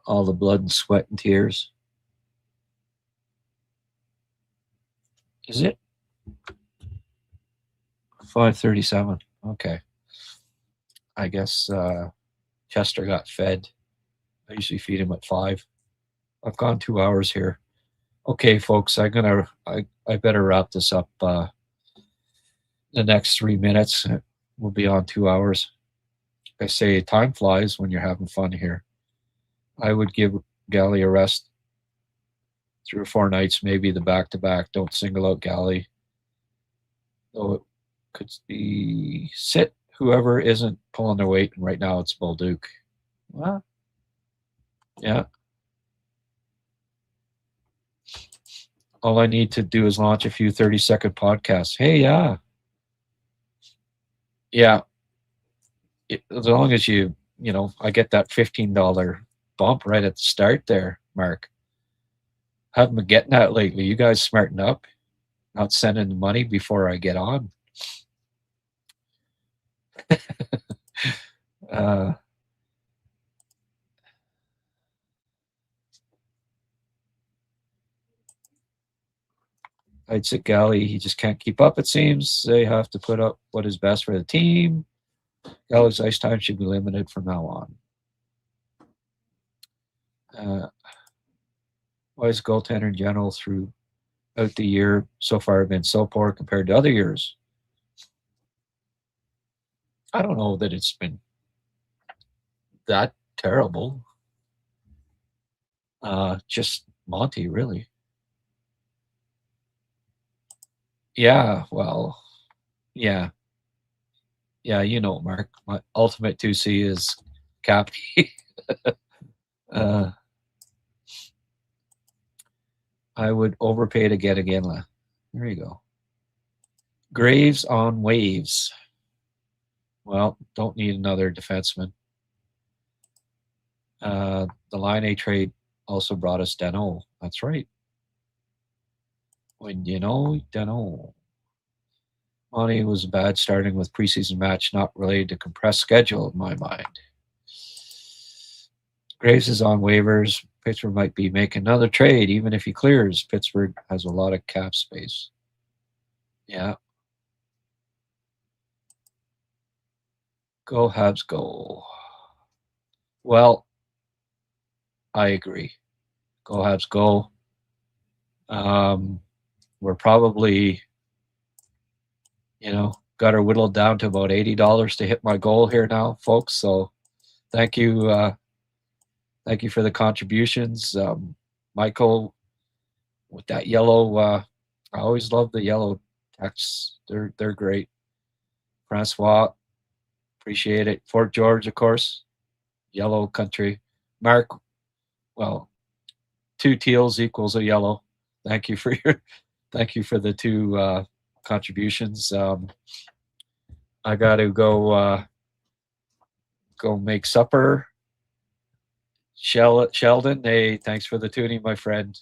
Speaker 2: All the blood and sweat and tears. Is it? 5:37. Okay. I guess Chester got fed. I usually feed him at 5. I've gone 2 hours here. Okay, folks, I better wrap this up. The next 3 minutes, we'll be on 2 hours. I say time flies when you're having fun here. I would give Galley a rest 3 or 4 nights, maybe the back-to-back. Don't single out Galley. Though it could be sit whoever isn't pulling their weight, and right now it's Bolduc. Well, yeah. All I need to do is launch a few 30-second podcasts. Hey, yeah. Yeah. As long as I get that $15 bump right at the start there, Mark. Haven't been getting that lately. You guys smarten up. Not sending the money before I get on. I'd sit Galley. He just can't keep up, it seems. They have to put up what is best for the team. Galley's ice time should be limited from now on. Why is goaltender in general throughout the year so far been so poor compared to other years? I don't know that it's been that terrible. Just Monty, really. Yeah, well, yeah. Yeah, Mark. My ultimate 2C is Cappy. I would overpay to get Ginla. There you go. Graves on waves. Well, don't need another defenseman. The Line A trade also brought us Danault. That's right. When Danault. Monty was bad starting with preseason match not related to compressed schedule in my mind. Graves is on waivers. Pittsburgh might be making another trade even if he clears. Pittsburgh has a lot of cap space. Yeah. Go Habs, go. Well, I agree. Go Habs, go. We're probably, got her whittled down to about $80 to hit my goal here now, folks. So thank you. Thank you for the contributions. Michael, with that yellow, I always love the yellow texts. They're great. Francois, appreciate it. Fort George, of course, yellow country. Mark, well, 2 teals equals a yellow. Thank you for the 2 contributions. I got to go make supper. Sheldon, hey, thanks for the tuning, my friend.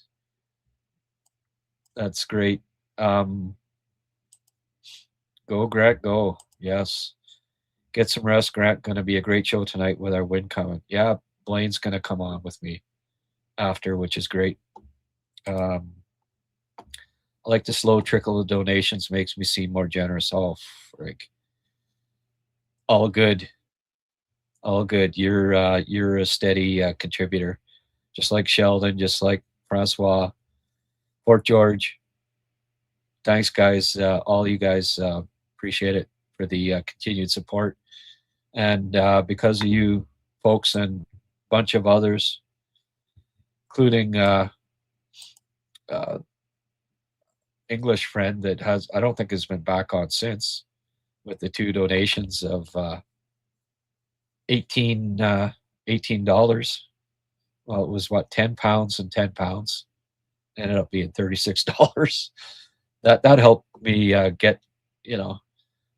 Speaker 2: That's great. Go, Grant, go. Yes. Get some rest, Grant. Going to be a great show tonight with our win coming. Yeah, Blaine's going to come on with me after, which is great. I like the slow trickle of donations. Makes me seem more generous. Oh, frick. All good. All good. You're a steady contributor, just like Sheldon, just like Francois, Fort George. Thanks, guys. All you guys, appreciate it for the continued support. And because of you folks and a bunch of others, including English friend that I don't think has been back on since, with the 2 donations of $18. Well, it was what, £10 and £10. Ended up being $36. That helped me get,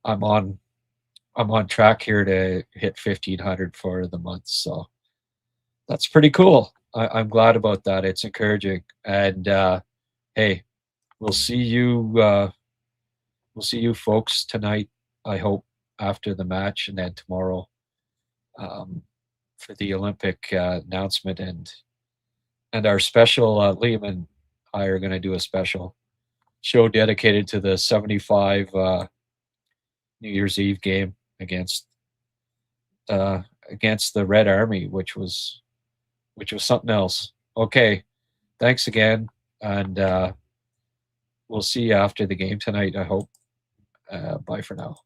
Speaker 2: I'm on track here to hit 1,500 for the month. So that's pretty cool. I'm glad about that. It's encouraging. And hey, we'll see you folks tonight, I hope, after the match, and then tomorrow for the Olympic announcement and our special. Liam and I are going to do a special show dedicated to the 75 New Year's Eve game against the Red Army, which was something else. Okay, thanks again, and we'll see you after the game tonight, I hope. Bye for now.